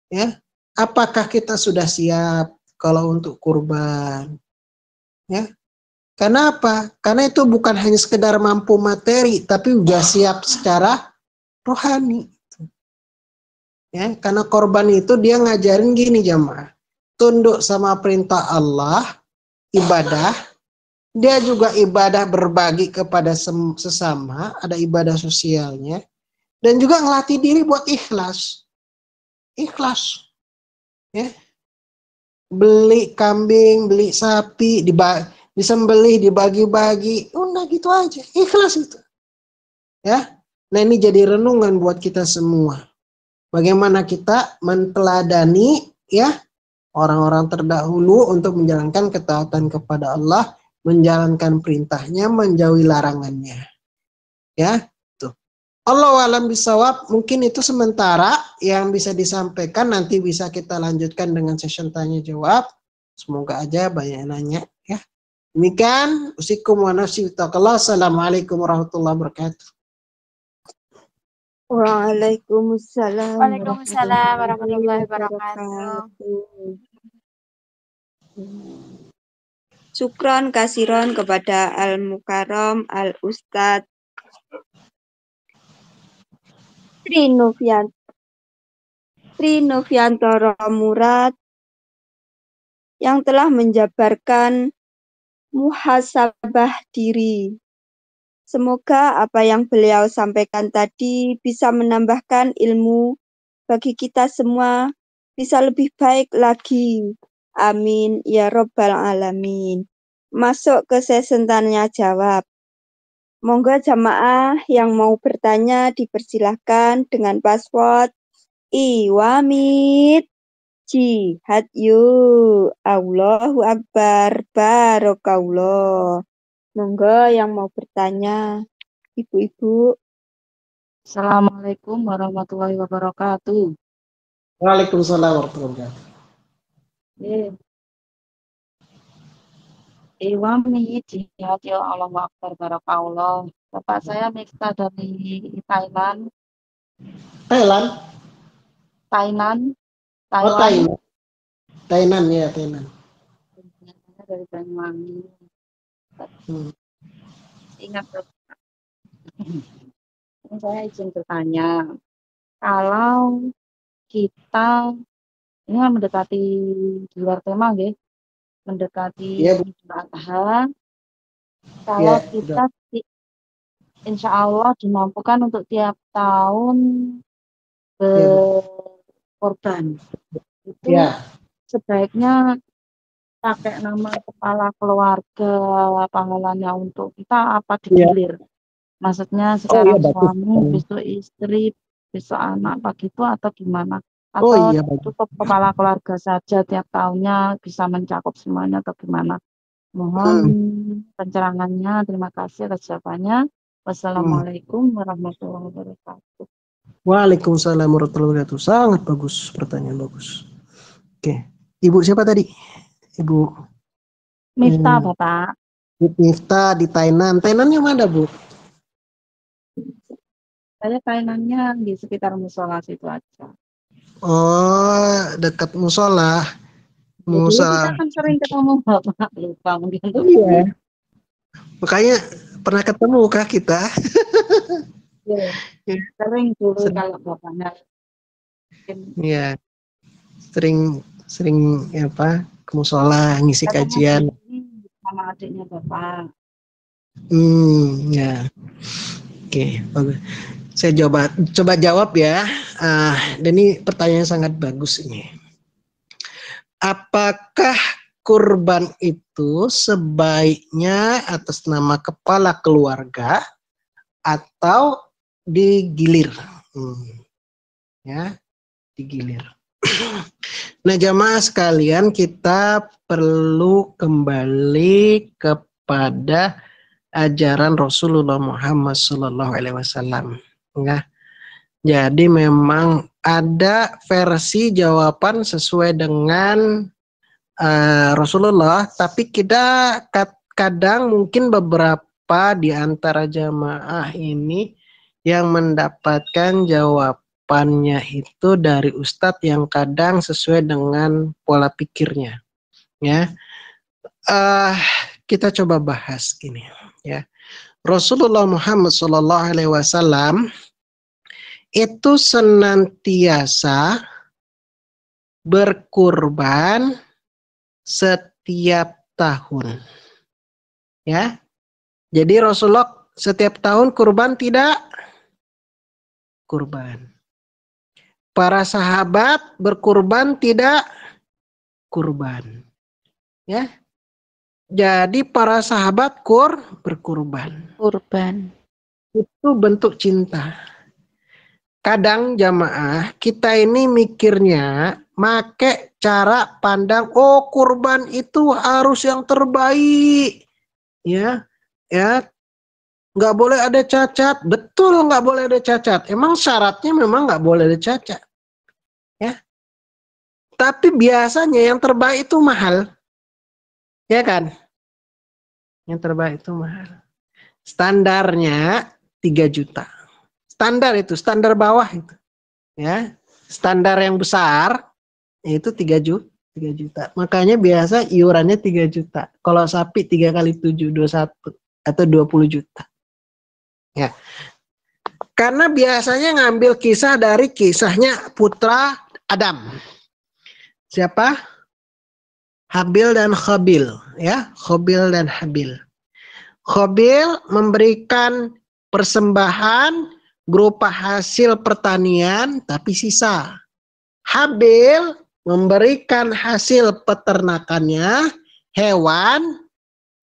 Ya, apakah kita sudah siap kalau untuk kurban? Ya. Karena apa? Karena itu bukan hanya sekedar mampu materi, tapi juga siap secara rohani. Ya, karena korban itu dia ngajarin gini jamaah. Tunduk sama perintah Allah, ibadah. Dia juga ibadah berbagi kepada sesama, ada ibadah sosialnya. Dan juga ngelatih diri buat ikhlas. Ikhlas. Ya. Beli kambing, beli sapi, disembelih, dibagi-bagi. Udah gitu aja. Ikhlas itu. Ya. Nah ini jadi renungan buat kita semua. Bagaimana kita menteladani ya orang-orang terdahulu untuk menjalankan ketaatan kepada Allah, menjalankan perintahnya, menjauhi larangannya. Ya. Allah alam bisawab, mungkin itu sementara yang bisa disampaikan, nanti bisa kita lanjutkan dengan session tanya jawab. Semoga aja banyak nanya ya. Demikian usikum wa nafsi bittaqallah. Assalamualaikum warahmatullahi wabarakatuh. Waalaikumsalam Waalaikumsalam warahmatullahi wabarakatuh. wabarakatuh. Syukron kasiron kepada Al-Mukarram Al-Ustadz Trinoviantoro Murad yang telah menjabarkan muhasabah diri. Semoga apa yang beliau sampaikan tadi bisa menambahkan ilmu bagi kita semua, bisa lebih baik lagi. Amin ya Rabbal Alamin. Masuk ke sesi tanya jawab. Monggo jamaah yang mau bertanya dipersilahkan dengan password Iwamit Jihad yuk. Allahu Akbar. Barokallah. Monggo yang mau bertanya, ibu-ibu. Assalamualaikum warahmatullahi wabarakatuh. Waalaikumsalam warahmatullahi wabarakatuh. Iwami jihad ya Allahu Akbar barakallah. Bapak saya Miftah dari Thailand. Thailand? Taiwan. Thailand ya, Thailand. Dari Banyuwangi. Ingat Bapak. Ini saya izin bertanya. Kalau kita ini kan mendekati di luar tema nggih. Mendekati Idul Adha. Kalau kita insya Allah dimampukan untuk tiap tahun berkorban, itu sebaiknya pakai nama kepala keluarga pahalanya untuk kita apa digilir? Maksudnya sekarang suami, besok istri, besok anak, begitu atau gimana? Atau cukup kepala keluarga saja tiap tahunnya bisa mencakup semuanya atau gimana? Mohon pencerahannya. Terima kasih atas jawabannya. Wassalamualaikum warahmatullahi wabarakatuh. Waalaikumsalam warahmatullahi wabarakatuh. Sangat bagus, pertanyaan bagus. Oke, Ibu siapa tadi? Ibu Miftah, Bapak. Miftah di Thailand. Thailandnya mana, Bu? Saya Thailandnya di sekitar musola situ aja. Oh, dekat musola. Kita kan sering ketemu Bapak, lupa mungkin. Iya. Makanya pernah ketemu kah kita? Sering dulu kalau Bapaknya. Iya. sering apa ke musola ngisi kajian. Sama adiknya Bapak. Ya. Oke, bagus. Saya coba jawab ya. Dan ini pertanyaan sangat bagus ini. Apakah kurban itu sebaiknya atas nama kepala keluarga atau digilir? Ya, digilir. Nah, jamaah sekalian, kita perlu kembali kepada ajaran Rasulullah Muhammad SAW. Ya. Jadi memang ada versi jawaban sesuai dengan Rasulullah, tapi kita kadang mungkin beberapa di antara jamaah ini yang mendapatkan jawabannya itu dari ustadz yang kadang sesuai dengan pola pikirnya. Ya, kita coba bahas gini. Ya, Rasulullah Muhammad SAW itu senantiasa berkurban setiap tahun. Ya. Jadi Rasulullah setiap tahun kurban tidak? Kurban. Para sahabat berkurban tidak? Kurban. Ya. Jadi para sahabat berkurban. Kurban. Itu bentuk cinta. Kadang jamaah kita ini mikirnya make cara pandang, oh kurban itu harus yang terbaik, ya, nggak boleh ada cacat. Betul, nggak boleh ada cacat. Emang syaratnya memang nggak boleh ada cacat, ya. Tapi biasanya yang terbaik itu mahal, ya kan? Yang terbaik itu mahal. Standarnya 3 juta. Standar itu, standar bawah itu. Ya, standar yang besar itu 3 juta. Makanya biasa iurannya 3 juta. Kalau sapi 3 kali 7, 21 atau 20 juta. Ya. Karena biasanya ngambil kisah dari kisahnya putra Adam. Siapa? Habil dan Khabil, ya, Khabil dan Habil. Khabil memberikan persembahan berupa hasil pertanian tapi sisa. Habil memberikan hasil peternakannya, hewan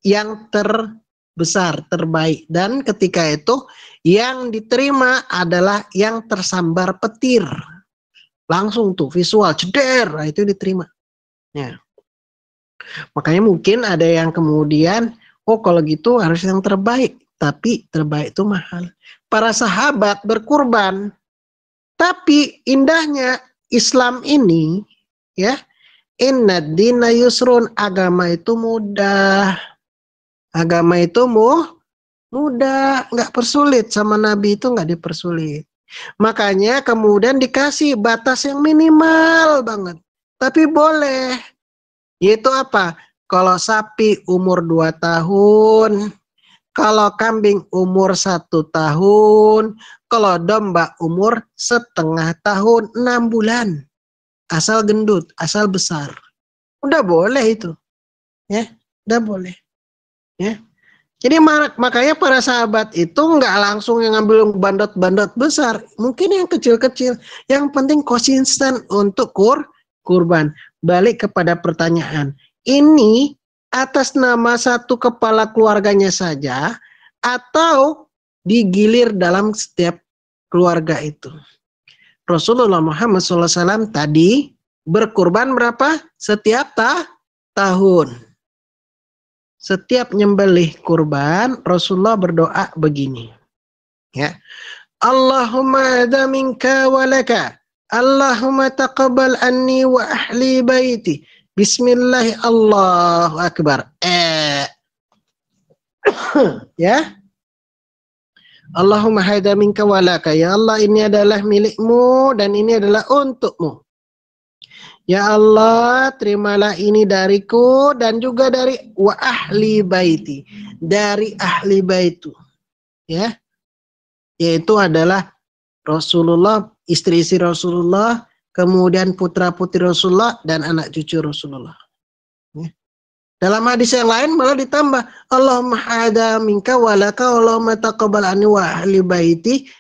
yang terbesar, terbaik. Dan ketika itu yang diterima adalah yang tersambar petir. Langsung tuh visual, ceder, itu diterima. Ya. Makanya mungkin ada yang kemudian, oh kalau gitu harus yang terbaik. Tapi terbaik itu mahal. Para sahabat berkurban. Tapi indahnya Islam ini, ya, inna dina yusrun, agama itu mudah. Agama itu mudah, nggak persulit. Sama Nabi itu nggak dipersulit. Makanya kemudian dikasih batas yang minimal banget. Tapi boleh. Yaitu apa? Kalau sapi umur 2 tahun, kalau kambing umur 1 tahun, kalau domba umur 1/2 tahun, 6 bulan. Asal gendut, asal besar. Udah boleh itu. Ya, udah boleh. Ya. Jadi makanya para sahabat itu nggak langsung yang ngambil bandot-bandot besar. Mungkin yang kecil-kecil. Yang penting konsisten untuk kurban. Balik kepada pertanyaan. Ini atas nama satu kepala keluarganya saja atau digilir dalam setiap keluarga itu. Rasulullah Muhammad SAW tadi berkurban berapa? Setiap tahun. Setiap nyembelih kurban, Rasulullah berdoa begini. Ya. Allahumma hadza minka wa laka. Allahumma taqabbal anni wa ahli baiti. Bismillah, Allahu Akbar. Ya. Allahumma hadza minka wa laka. Ya Allah, ini adalah milikmu dan ini adalah untukmu. Ya Allah, terimalah ini dariku dan juga dari wa ahli baiti, dari ahli baitu. Ya. Yaitu adalah Rasulullah, istri-istri Rasulullah, kemudian putra-putri Rasulullah, dan anak cucu Rasulullah. Ya. Dalam hadis yang lain malah ditambah, Allahumma hada minka walaka, Allahumma taqabbal anni wa ahli baiti,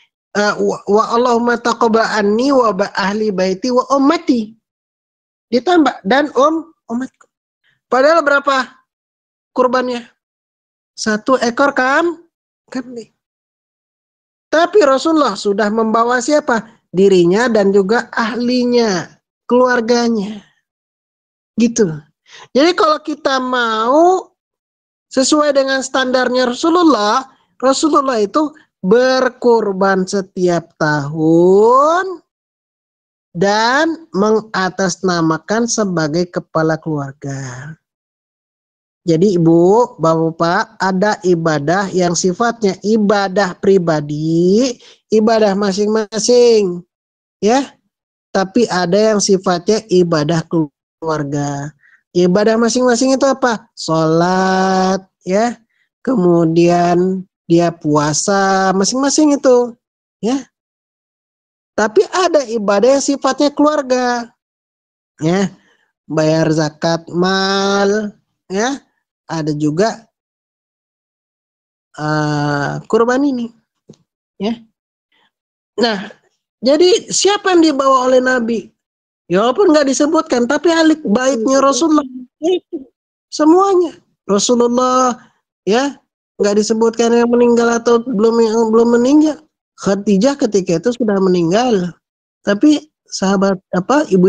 wa Allahumma taqabbal anni wa ahli baiti wa ummati. Ditambah, dan umatku. Padahal berapa kurbannya? 1 ekor kambing. Tapi Rasulullah sudah membawa siapa? Dirinya dan juga ahlinya, keluarganya. Gitu. Jadi kalau kita mau sesuai dengan standarnya Rasulullah, Rasulullah itu berkurban setiap tahun dan mengatasnamakan sebagai kepala keluarga. Jadi Ibu, Bapak, ada ibadah yang sifatnya ibadah pribadi, ibadah masing-masing, ya. Tapi ada yang sifatnya ibadah keluarga. Ibadah masing-masing itu apa? Sholat, ya. Kemudian dia puasa, masing-masing itu, ya. Tapi ada ibadah yang sifatnya keluarga, ya, bayar zakat mal, ya, ada juga kurban ini, ya. Nah, jadi siapa yang dibawa oleh Nabi? Ya walaupun nggak disebutkan, tapi ahli baitnya Rasulullah, semuanya Rasulullah, ya, nggak disebutkan yang meninggal atau belum meninggal. Khadijah ketika itu sudah meninggal, tapi sahabat ibu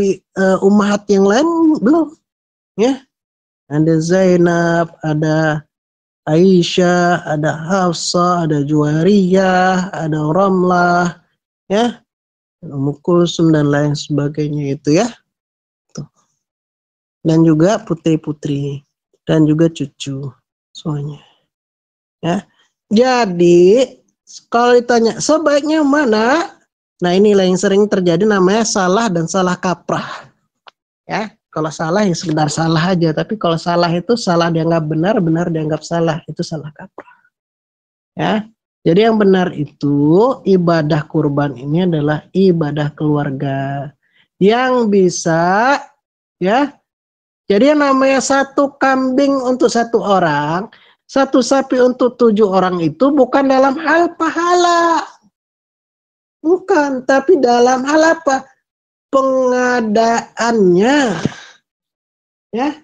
ummahat yang lain belum, ya. Ada Zainab, ada Aisyah, ada Hafsah, ada Juwairiyah, ada Ramlah, ya, Ummu Kulsum dan lain sebagainya itu, ya. Tuh. Dan juga putri-putri dan juga cucu semuanya, ya. Jadi kalau ditanya sebaiknya mana? Nah, inilah yang sering terjadi, namanya salah dan salah kaprah. Ya, kalau salah ya sekedar salah aja, tapi kalau salah itu salah dianggap benar, benar dianggap salah, itu salah kaprah. Ya. Jadi yang benar itu ibadah kurban ini adalah ibadah keluarga yang bisa, ya. Jadi yang namanya 1 kambing untuk 1 orang, 1 sapi untuk 7 orang itu bukan dalam hal pahala. Bukan, tapi dalam hal apa? Pengadaannya. Ya.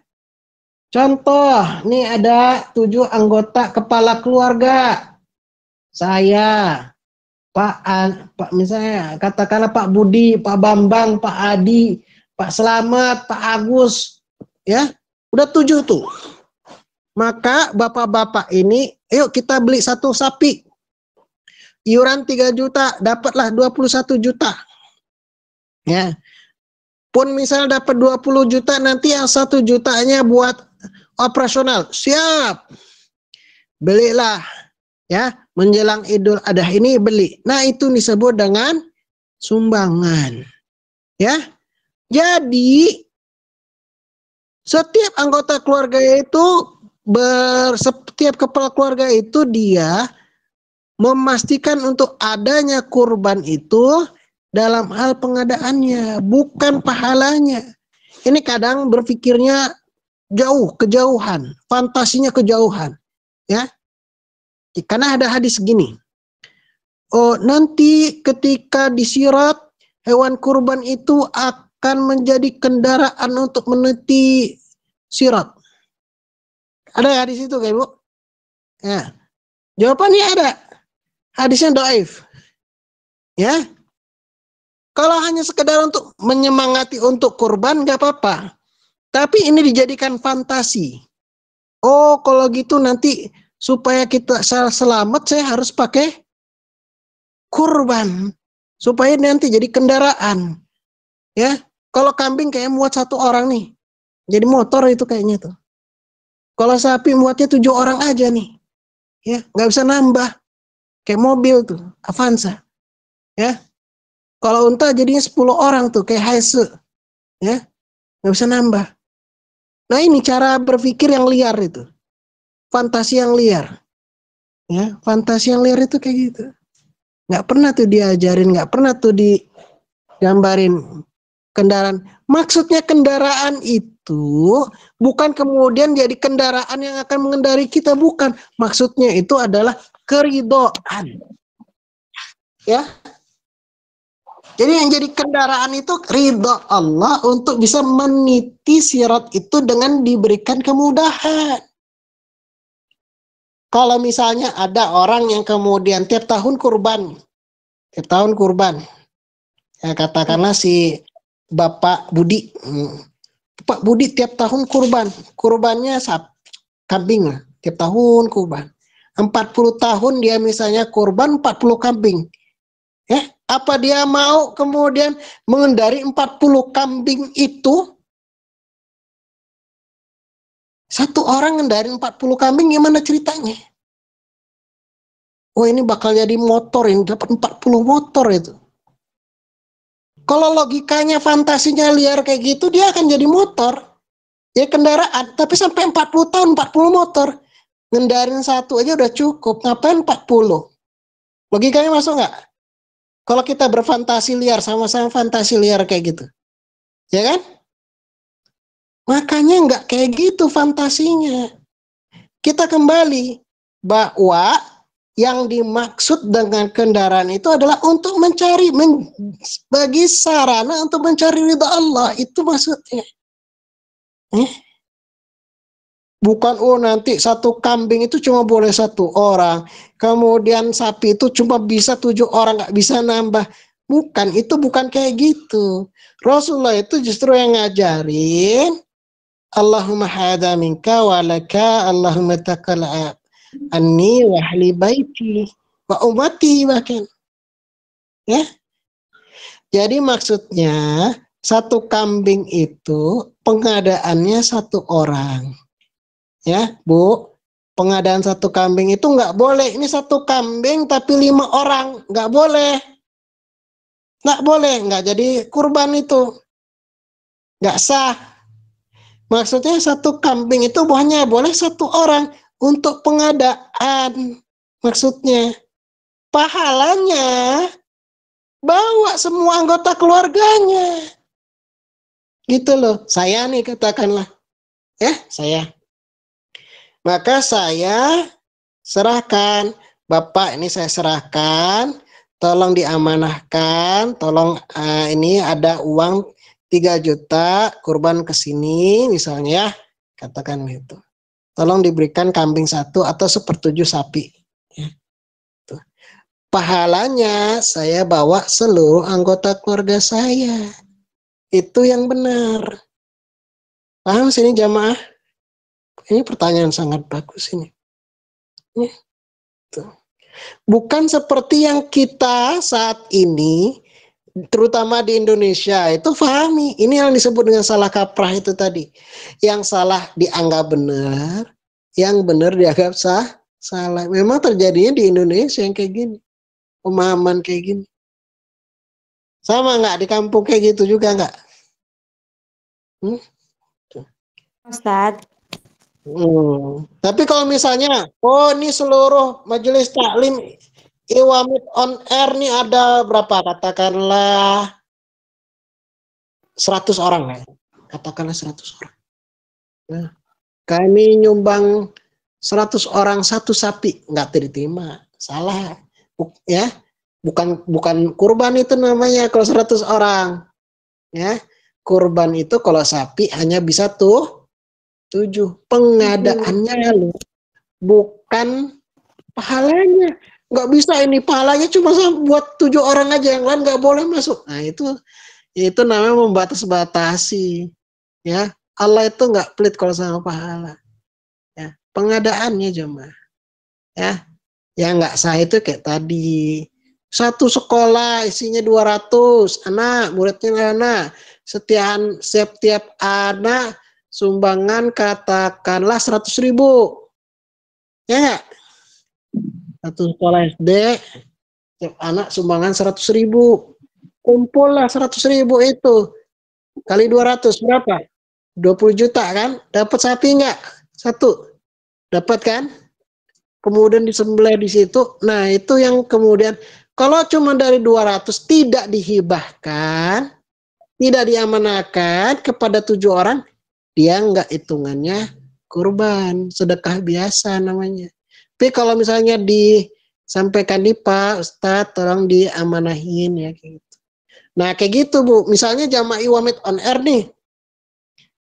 Contoh, nih ada 7 anggota kepala keluarga. Saya, Pak misalnya katakanlah Pak Budi, Pak Bambang, Pak Adi, Pak Slamet, Pak Agus, ya. Udah 7 tuh. Maka bapak-bapak ini, yuk kita beli 1 sapi. Iuran 3 juta, dapatlah 21 juta. Ya. Pun misal dapat 20 juta, nanti yang 1 jutanya buat operasional. Siap. Belilah. Ya, menjelang Idul Adha ini beli. Nah, itu disebut dengan sumbangan. Ya. Jadi setiap anggota keluarga itu setiap kepala keluarga itu dia memastikan untuk adanya kurban itu dalam hal pengadaannya, bukan pahalanya. Ini kadang berpikirnya kejauhan, fantasinya kejauhan, ya. Karena ada hadis gini. Oh, nanti ketika disirat hewan kurban itu akan menjadi kendaraan untuk meniti sirat. Ada hadis itu, kayak Bu? Ya. Jawabannya ada. Hadisnya dhaif. Ya. Kalau hanya sekedar untuk menyemangati untuk kurban nggak apa-apa. Tapi ini dijadikan fantasi. Oh, kalau gitu nanti supaya kita selamat saya harus pakai kurban. Supaya nanti jadi kendaraan. Ya. Kalau kambing kayak muat 1 orang nih. Jadi motor itu kayaknya tuh. Kalau sapi muatnya 7 orang aja nih. Ya, nggak bisa nambah. Kayak mobil tuh, Avanza. Ya. Kalau unta jadinya 10 orang tuh, kayak Haise. Ya. Nggak bisa nambah. Nah, ini cara berpikir yang liar itu. Fantasi yang liar. Ya, fantasi yang liar itu kayak gitu. Nggak pernah tuh diajarin, nggak pernah tuh digambarin kendaraan. Maksudnya kendaraan itu bukan kemudian jadi kendaraan yang akan mengendari kita, bukan. Maksudnya itu adalah keridhaan. Ya. Jadi yang jadi kendaraan itu ridha Allah untuk bisa meniti sirat itu dengan diberikan kemudahan. Kalau misalnya ada orang yang kemudian tiap tahun kurban, ya katakanlah si Bapak Budi, Pak Budi tiap tahun kurbannya kambing lah, tiap tahun kurban. 40 tahun dia misalnya kurban 40 kambing. Apa dia mau kemudian mengendari 40 kambing itu? Satu orang ngendari 40 kambing, gimana ceritanya? Oh, ini bakal jadi motor, ini dapat 40 motor itu. Kalau logikanya fantasinya liar kayak gitu, dia akan jadi motor. Ya kendaraan, tapi sampai 40 tahun 40 motor. Ngendarin satu aja udah cukup, ngapain 40? Logikanya masuk nggak? Kalau kita berfantasi liar, sama-sama fantasi liar kayak gitu. Ya kan? Makanya nggak kayak gitu fantasinya. Kita kembali bahwa yang dimaksud dengan kendaraan itu adalah untuk mencari, bagi sarana untuk mencari ridha Allah. Itu maksudnya. Bukan, oh nanti satu kambing itu cuma boleh 1 orang. Kemudian sapi itu cuma bisa 7 orang, nggak bisa nambah. Bukan, itu bukan kayak gitu. Rasulullah itu justru yang ngajarin, Allahumma hadza minka wa laka, Allahumma taqal anni wa ahli baiti wa ummati bahkan. Ya. Jadi maksudnya 1 kambing itu pengadaannya 1 orang. Ya, Bu, pengadaan 1 kambing itu nggak boleh. Ini 1 kambing tapi 5 orang, nggak boleh. Nggak boleh, nggak jadi kurban itu. Nggak sah. Maksudnya 1 kambing itu hanya boleh 1 orang untuk pengadaan. Maksudnya, pahalanya bawa semua anggota keluarganya. Gitu loh, saya nih katakanlah. Ya, saya. Maka saya serahkan, Bapak ini saya serahkan, tolong diamanahkan, tolong ini ada uang 3 juta, kurban ke sini misalnya ya, katakan itu. Tolong diberikan kambing 1 atau 1/7 sapi. Ya. Tuh. Pahalanya saya bawa seluruh anggota keluarga saya. Itu yang benar. Paham sini jamaah? Ini pertanyaan sangat bagus ini. Bukan seperti yang kita saat ini, terutama di Indonesia, itu pahami. Ini yang disebut dengan salah kaprah itu tadi. Yang salah dianggap benar, yang benar dianggap salah. Memang terjadinya di Indonesia yang kayak gini. Pemahaman kayak gini. Sama nggak di kampung kayak gitu juga nggak? Ustadz. Tapi kalau misalnya, oh ini seluruh majelis taklim Iwamit on air nih ada berapa? Katakanlah 100 orang ya. Katakanlah 100 orang. Nah, kami nyumbang 100 orang 1 sapi, nggak diterima. Salah. Ya. Bukan kurban itu namanya kalau 100 orang. Ya. Kurban itu kalau sapi hanya bisa 7. Pengadaannya loh, bukan pahalanya. Nggak bisa ini pahalanya cuma buat 7 orang aja, yang lain nggak boleh masuk. Nah itu namanya membatas-batasi. Ya, Allah itu nggak pelit kalau sama pahala. Ya, pengadaannya cuma. Ya, yang nggak sah itu kayak tadi. 1 sekolah isinya 200 anak, muridnya anak. Setiap anak sumbangan katakanlah 100.000. Ya nggak? 1 sekolah SD, setiap anak sumbangan 100.000. Kumpullah 100.000 itu. Kali 200 berapa? 20 juta kan? Dapat sapi nggak? 1. Dapat kan? Kemudian disembelih di situ. Nah itu yang kemudian, kalau cuma dari 200 tidak dihibahkan, tidak diamanahkan kepada 7 orang, dia nggak hitungannya kurban, sedekah biasa namanya. Tapi kalau misalnya disampaikan di Pak Ustadz, tolong diamanahin ya kayak gitu. Nah kayak gitu Bu, misalnya jamaah Iwamit on air nih,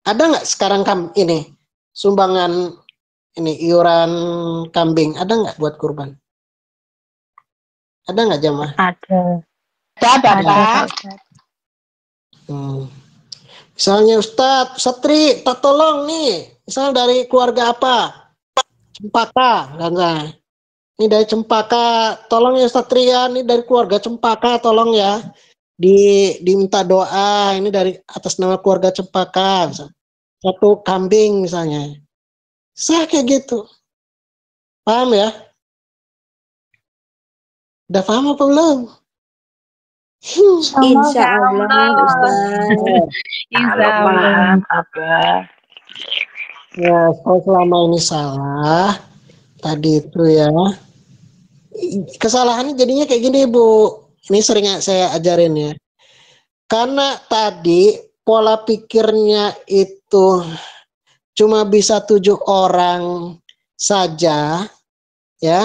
ada nggak sekarang ini sumbangan ini iuran kambing, ada nggak buat kurban? Ada nggak jamaah? Ada. Ada, Ada Pak. Pak Ustadz. Misalnya Ustadz, Satri, tak tolong nih, misal dari keluarga apa? Cempaka, enggak. Ini dari Cempaka, tolong ya Satria, ini dari keluarga Cempaka, tolong ya. Diminta doa, ini dari atas nama keluarga Cempaka, misalnya. 1 kambing misalnya. Saya kayak gitu. Paham ya? Udah paham apa belum? Insya Allah, Ustaz. Insya Allah. Ya, kalau selama ini salah, tadi itu ya. Kesalahannya jadinya kayak gini Bu. Ini sering saya ajarin ya. Karena tadi pola pikirnya itu cuma bisa 7 orang saja, ya.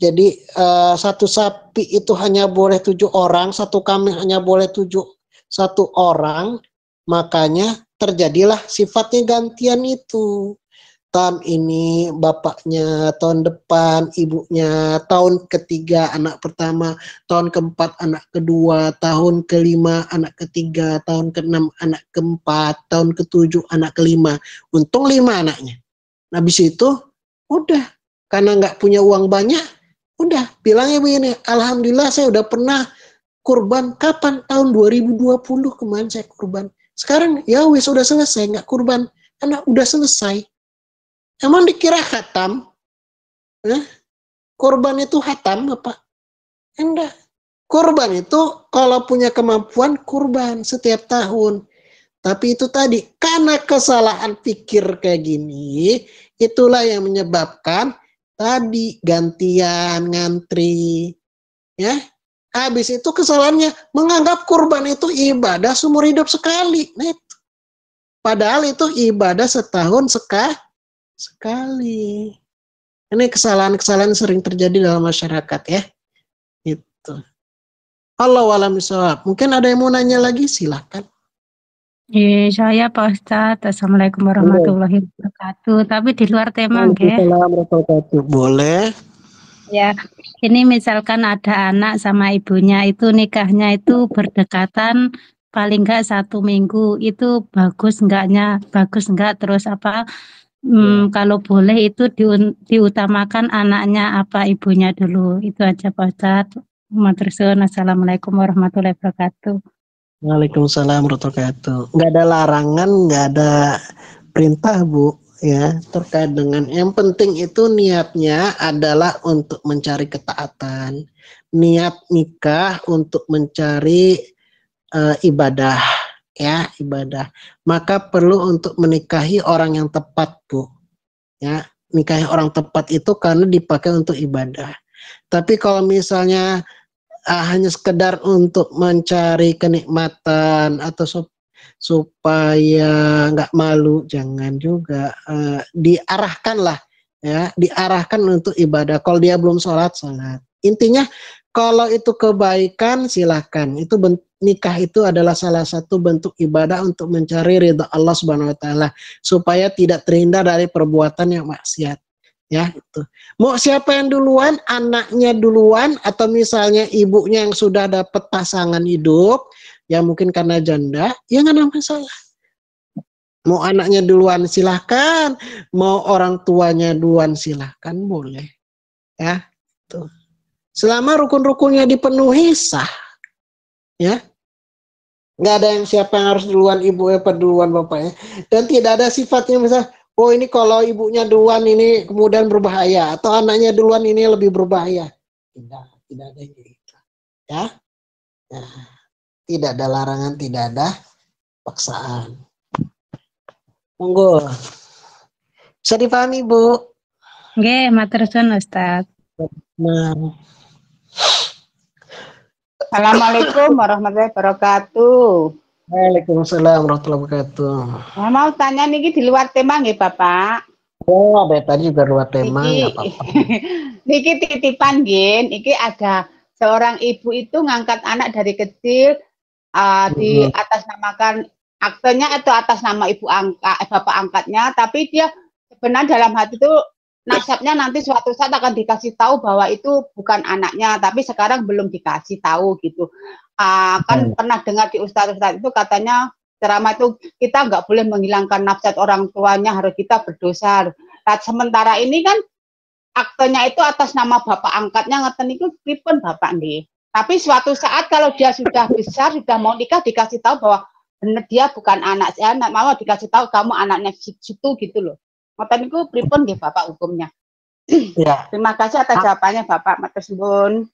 Jadi 1 sapi itu hanya boleh 7 orang, 1 kambing hanya boleh 1 orang, makanya terjadilah sifatnya gantian itu. Tahun ini bapaknya, tahun depan ibunya, tahun ketiga anak pertama, tahun keempat anak kedua, tahun kelima anak ketiga, tahun keenam anak keempat, tahun ketujuh anak kelima. Untung 5 anaknya. Habis itu udah, karena nggak punya uang banyak, udah bilangnya begini, alhamdulillah saya udah pernah kurban. Kapan? Tahun 2020 kemarin saya kurban. Sekarang ya wis udah selesai, nggak kurban karena udah selesai. Emang dikira khatam? Korban itu khatam apa? Enggak. Korban itu kalau punya kemampuan kurban setiap tahun. Tapi itu tadi, karena kesalahan pikir kayak gini, itulah yang menyebabkan tadi gantian, ngantri. Ya, habis itu kesalahannya menganggap kurban itu ibadah seumur hidup sekali. Nah, itu. Padahal itu ibadah setahun sekali. Ini kesalahan-kesalahan sering terjadi dalam masyarakat ya. Itu. Allahu a'lam bishawab. Mungkin ada yang mau nanya lagi, silakan. Saya Pak Ustadz. Assalamualaikum warahmatullahi wabarakatuh. Tapi di luar tema, nggih. Boleh. Ya, ini misalkan ada anak sama ibunya itu nikahnya itu berdekatan paling enggak 1 minggu, itu bagus enggak, terus apa kalau boleh itu diutamakan anaknya apa ibunya dulu. Itu aja Pak Ustadz. Matur suwun. Assalamualaikum warahmatullahi wabarakatuh. Waalaikumsalam warahmatullahi wabarakatuh. Nggak ada larangan, nggak ada perintah Bu ya terkait dengan yang penting itu niatnya adalah untuk mencari ketaatan. Niat nikah untuk mencari ibadah ya, ibadah. Maka perlu untuk menikahi orang yang tepat Bu. Ya, nikahi orang tepat itu karena dipakai untuk ibadah. Tapi kalau misalnya hanya sekedar untuk mencari kenikmatan atau supaya nggak malu, jangan juga. Diarahkanlah ya, diarahkan untuk ibadah. Kalau dia belum sholat. Intinya kalau itu kebaikan silahkan. Itu nikah itu adalah salah satu bentuk ibadah untuk mencari ridha Allah Subhanahu Wa Taala supaya tidak terhindar dari perbuatan yang maksiat. Ya itu. Mau siapa yang duluan, anaknya duluan atau misalnya ibunya yang sudah dapat pasangan hidup, ya mungkin karena janda, ya nggak ada masalah. Mau anaknya duluan silahkan, mau orang tuanya duluan silahkan, boleh. Ya, tuh. Selama rukun-rukunnya dipenuhi sah, ya. Nggak ada yang siapa yang harus duluan ibu apa duluan bapaknya, dan tidak ada sifatnya misal. Oh ini kalau ibunya duluan ini kemudian berbahaya atau anaknya duluan ini lebih berbahaya. Tidak ada gitu. Ya. Nah, tidak ada larangan, tidak ada paksaan. Monggo. Bisa dipahami, Bu? Nggih, matur suwun Ustaz. Nah. Assalamualaikum warahmatullahi wabarakatuh. Waalaikumsalam warahmatullahi wabarakatuh. Nah, mau tanya niki di luar tema nggih, Bapak. Oh, dari tadi juga luar tema, Niki nggak apa-apa. niki titipan nggih, niki ada seorang ibu itu ngangkat anak dari kecil di atas namakan aktenya atau atas nama bapak angkatnya, tapi dia sebenarnya dalam hati itu nasabnya nanti suatu saat akan dikasih tahu bahwa itu bukan anaknya, tapi sekarang belum dikasih tahu gitu. Kan pernah dengar di ustadz-ustadz itu katanya ceramah itu kita nggak boleh menghilangkan nafsat orang tuanya, harus kita berdosa. Nah, sementara ini kan aktenya itu atas nama bapak angkatnya, ngeten itu pripun bapak nih. Tapi suatu saat kalau dia sudah besar, sudah mau nikah, dikasih tahu bahwa benar dia bukan anak saya, mau dikasih tahu kamu anaknya situ gitu loh. Ngeten itu pripun nggih bapak hukumnya. Ya. Terima kasih atas jawabannya bapak, matur suwun.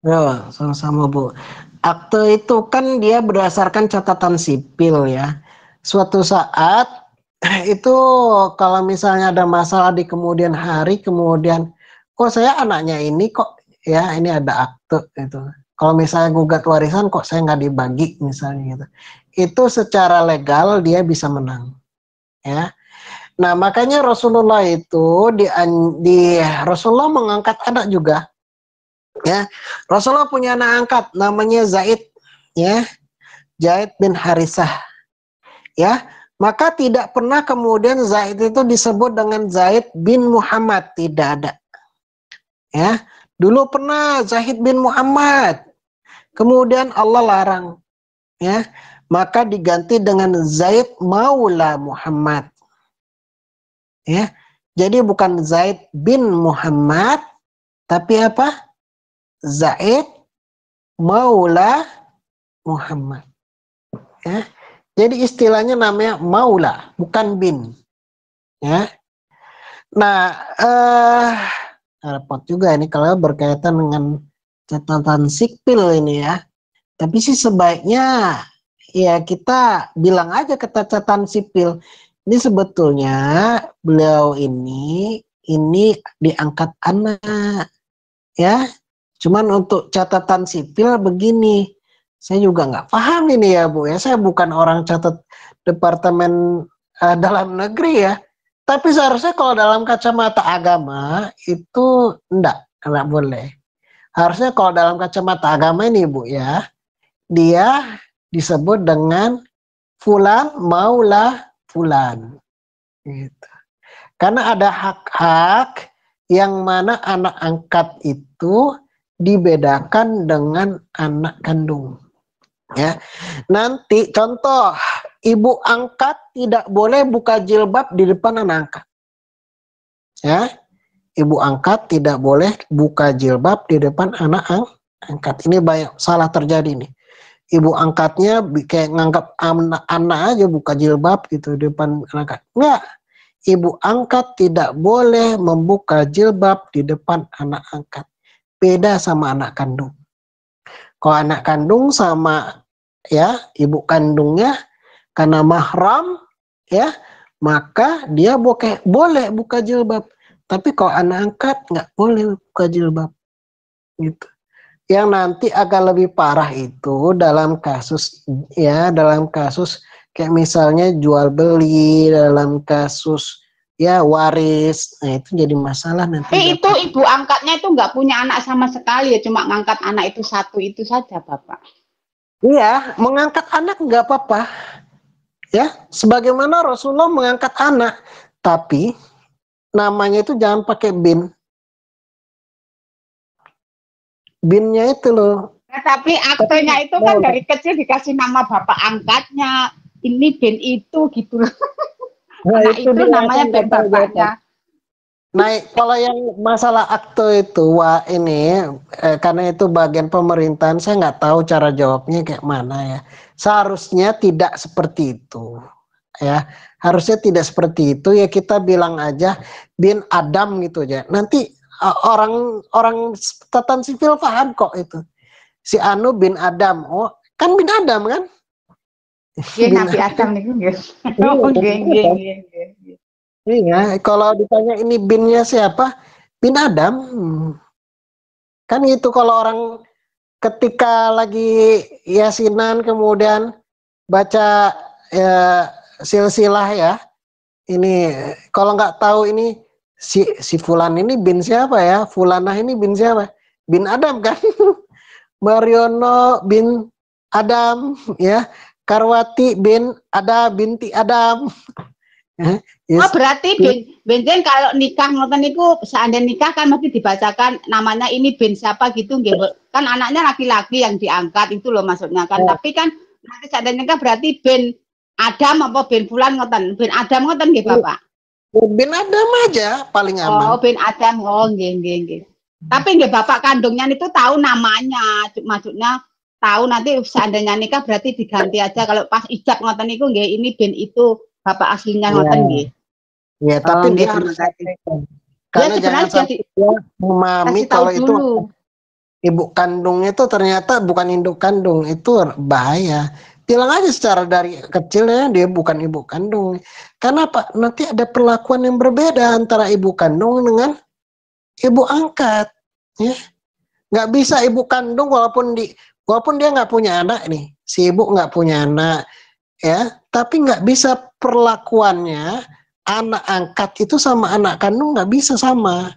Ya, sama-sama Bu. Akte itu kan dia berdasarkan catatan sipil ya. Suatu saat itu kalau misalnya ada masalah di kemudian hari, kemudian kok saya anaknya ini kok ya ini ada akte itu. Kalau misalnya gugat warisan kok saya nggak dibagi misalnya gitu. Itu secara legal dia bisa menang. Ya. Nah, makanya Rasulullah itu di Rasulullah mengangkat anak juga. Ya. Rasulullah punya anak angkat namanya Zaid, ya. Zaid bin Harisah. Ya. Maka tidak pernah kemudian Zaid itu disebut dengan Zaid bin Muhammad, tidak ada. Ya. Dulu pernah Zaid bin Muhammad. Kemudian Allah larang. Ya. Maka diganti dengan Zaid Maula Muhammad. Ya. Jadi bukan Zaid bin Muhammad, tapi apa? Zaid Maula Muhammad. Ya. Jadi istilahnya namanya Maula, bukan bin. Ya. Nah, repot juga ini kalau berkaitan dengan catatan sipil ini ya. Tapi sih sebaiknya ya kita bilang aja ke catatan sipil. Ini sebetulnya beliau ini diangkat anak ya. Cuman untuk catatan sipil begini, saya juga nggak paham ini ya Bu ya. Saya bukan orang catat departemen dalam negeri ya. Tapi seharusnya kalau dalam kacamata agama itu enggak boleh. Harusnya kalau dalam kacamata agama ini Bu ya, dia disebut dengan fulan maula fulan. Gitu. Karena ada hak-hak yang mana anak angkat itu dibedakan dengan anak kandung. Ya. Nanti contoh, ibu angkat tidak boleh buka jilbab di depan anak angkat. Ya. Ibu angkat tidak boleh buka jilbab di depan anak angkat. Ini banyak salah terjadi nih. Ibu angkatnya kayak nganggap anak aja buka jilbab gitu di depan anak angkat. Enggak. Ibu angkat tidak boleh membuka jilbab di depan anak angkat. Beda sama anak kandung. Kalau anak kandung sama ya ibu kandungnya karena mahram ya, maka dia boleh buka jilbab. Tapi kalau anak angkat nggak boleh buka jilbab. Gitu. Yang nanti agak lebih parah itu dalam kasus kayak misalnya jual beli, dalam kasus ya waris, nah itu jadi masalah nanti. Itu ibu angkatnya itu nggak punya anak sama sekali ya, cuma ngangkat anak itu satu itu saja Bapak. Iya, mengangkat anak nggak apa-apa. Ya, sebagaimana Rasulullah mengangkat anak, tapi namanya itu jangan pakai bin. Binnya itu loh. Nah, tapi aktenya itu kan dari kecil dikasih nama bapak angkatnya, ini bin itu gitu loh. Nah, anak itu namanya bin bapaknya. Nah, kalau yang masalah akte itu, karena itu bagian pemerintahan, saya nggak tahu cara jawabnya kayak mana ya. Seharusnya tidak seperti itu, ya. Harusnya tidak seperti itu ya, kita bilang aja bin Adam gitu aja. Nanti orang catatan sipil paham kok itu. Si Anu bin Adam, oh kan bin Adam kan? Iya Nabi Adam nih guys. Iya, kalau ditanya ini binnya siapa? Bin Adam. Kan gitu kalau orang ketika lagi yasinan kemudian baca silsilah ya. Ini kalau nggak tahu ini si Fulan ini bin siapa ya? Fulanah ini bin siapa? Bin Adam kan? Mariono bin Adam ya. Karwati bin Ada binti Adam. Yes. Oh berarti benjen kalau nikah ngoten niku seandainya nikah kan mesti dibacakan namanya ini bin siapa gitu nggih. Kan anaknya laki-laki yang diangkat itu loh maksudnya kan. Tapi kan nanti seandainya nikah berarti bin Adam apa bin Fulan ngoten. Bin Adam ngoten nggih Bapak. Bin Adam aja paling aman. Oh bin Adam nggih. Tapi nggih Bapak kandungnya itu tahu namanya. Maksudnya tahu nanti seandainya nikah berarti diganti aja kalau pas ijab ngoten niku nggih ini bin itu Bapak aslinya ngoten nggih. Ya, tapi dia harus karena jangan sampai dia memahami kalau itu ibu kandungnya itu ternyata bukan induk kandung, itu bahaya. Bilang aja secara dari kecil ya dia bukan ibu kandung. Karena apa? Nanti ada perlakuan yang berbeda antara ibu kandung dengan ibu angkat. Ya, nggak bisa ibu kandung walaupun dia nggak punya anak nih, si ibu nggak punya anak, ya, tapi nggak bisa perlakuannya. Anak angkat itu sama anak kandung nggak bisa sama,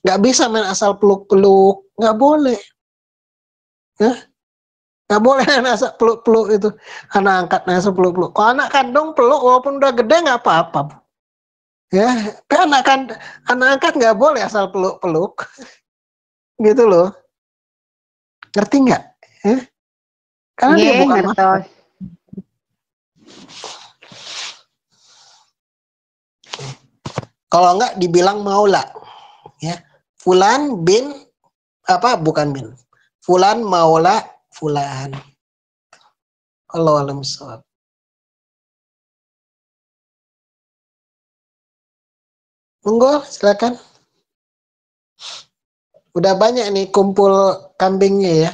nggak bisa main asal peluk-peluk, nggak boleh, ya, nggak boleh main asal peluk-peluk itu anak angkat asal peluk-peluk. Kalau anak kandung peluk walaupun udah gede nggak apa-apa, ya. Kan anak angkat nggak boleh asal peluk-peluk, gitu loh, ngerti nggak? Ya? Karena dia bukan ngertos. Kalau enggak dibilang maula, ya. Fulan bin apa bukan bin. Fulan maula fulan. Allahu a'lam bishawab. Monggo silakan. Udah banyak nih kumpul kambingnya ya.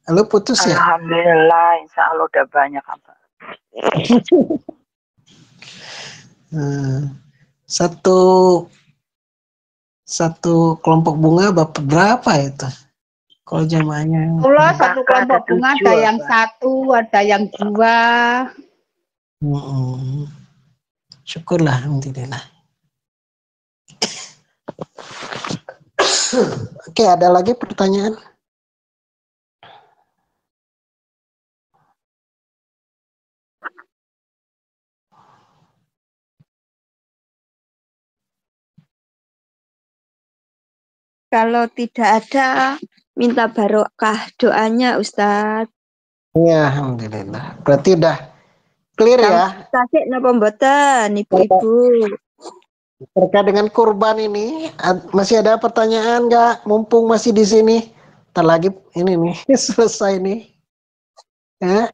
Halo putus ya? Alhamdulillah, insya Allah udah banyak apa. Satu kelompok bunga berapa itu? Kalau jamaahnya? Allah satu kelompok bunga ada yang satu, ada yang dua. Syukurlah, alhamdulillah. Oke, ada lagi pertanyaan? Kalau tidak ada, minta barokah doanya Ustadz. Ya, alhamdulillah. Berarti udah clear ya? Sakit napa mboten, Ibu-ibu? Terkait dengan kurban ini, masih ada pertanyaan nggak? Mumpung masih di sini. Ntar lagi ini nih, selesai nih. Ya.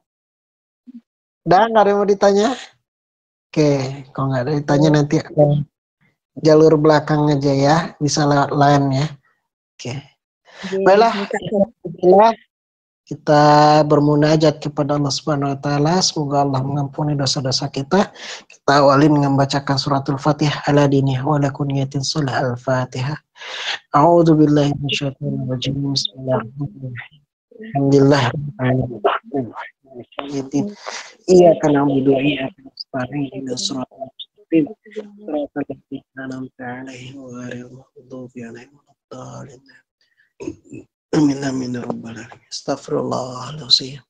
Udah nggak ada yang mau ditanya? Oke, kalau nggak ada ditanya nanti jalur belakang aja ya, bisa lewat lain ya. Oke. Baiklah, kita bermunajat kepada Allah Subhanahu wa taala, semoga Allah mengampuni dosa-dosa kita. Kita awali dengan membacakan suratul Fatihah ala dini wa ala kunyatin shalah al-Fatihah. A'udzu billahi minasyaitonir rajim. Bismillahirrahmanirrahim. Alhamdulillahirabbil alamin. Iyyaka na'budu wa iyyaka nasta'in. Ihdinas siratal mustaqim. Siratal ladzina an'amta 'alaihim ghairil maghdubi 'alaihim waladdallin. Amin amin ya rabbal alamin. Astaghfirullahaladzim.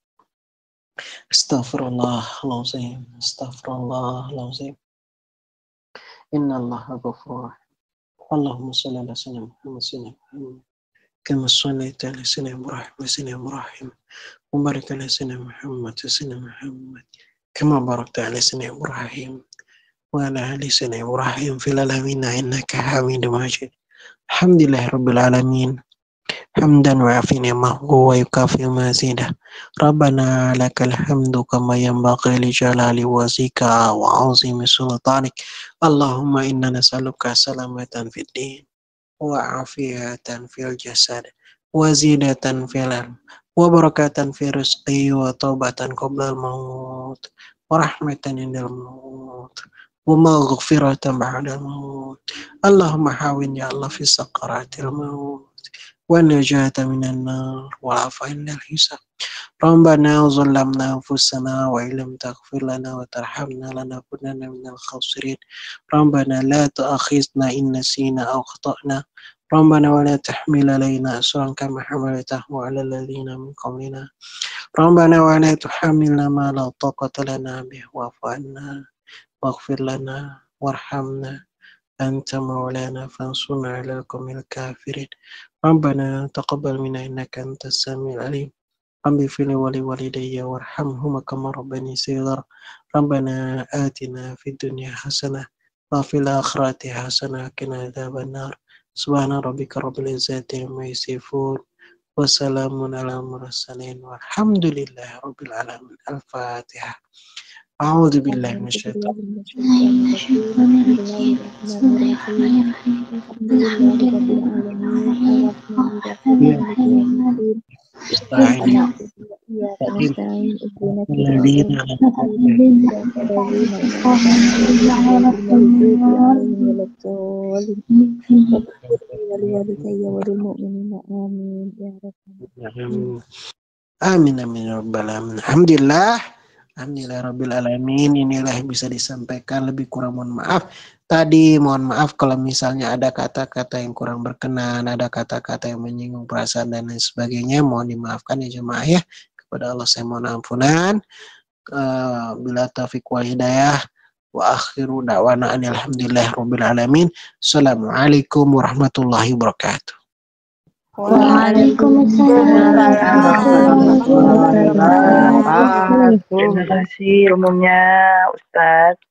Astaghfirullahaladzim. Astaghfirullahaladzim. Innallaha ghafurur rahim. Allahumma shalli ala sayyidina Muhammad kama shallaita ala sayyidina Ibrahim wa sayyidina Ibrahim wa barik ala sayyidina Muhammad wa sayyidina Muhammad kama barakta ala sayyidina Ibrahim wa ala ali sayyidina Ibrahim fil alamin innaka Hamidum Majid. Alhamdulillahirabbil alamin. Hamdan wa afina ma'hu wa yukafi mazidah. Rabbana lakal hamdu kama yanbaghi li jalali wazika wa azimi sultanik. Allahumma inna nas'aluka salamatan fid din wa afiyatan fil jasad wa zidatan fil ilm wa barakatan fi rizqi wa taubatan qabla al-maut wa rahmatan indal maut ومغفرة بعد الموت. اللهم حاول يا الله في سكرات الموت والنجاة من النار والعفو عند الحساب. ربنا ظلمنا أنفسنا وإن لم تغفر لنا وترحمنا لنكونن من الخاسرين. ربنا لا تؤاخذنا إن نسينا أو أخطأنا. ربنا ولا تحمل علينا إصرا كما حملته على الذين من قبلنا. ربنا ولا تحملنا ما لا طاقة لنا به واعف عنا واغفر لنا وارحمنا أنت مولانا فانصرنا على القوم الكافرين. ربنا تقبل منا إنك أنت السميع العليم. رب اغفر لي ولوالدي وارحمهما كما ربني صغيرا. ربنا آتنا في الدنيا حسنة وفي الآخرة حسنة وقنا عذاب النار. سبحان ربك رب العزة عما يصفون وسلام على المرسلين والحمد لله رب العالمين. الفاتحة. أعوذ بالله من الشيطان. Amin amin ya rabbal alamin. Alhamdulillah. Alhamdulillah rabbil alamin. Inilah yang bisa disampaikan, lebih kurang mohon maaf. Tadi mohon maaf kalau misalnya ada kata-kata yang kurang berkenan, ada kata-kata yang menyinggung perasaan dan lain sebagainya, mohon dimaafkan ya jemaah ya. Kepada Allah saya mohon ampunan. Bila taufiq wal hidayah. Wa akhiru da'wana alhamdulillah rabbil alamin. Assalamualaikum warahmatullahi wabarakatuh. Waalaikumsalam warahmatullahi wabarakatuh. Terima kasih umumnya Ustadz.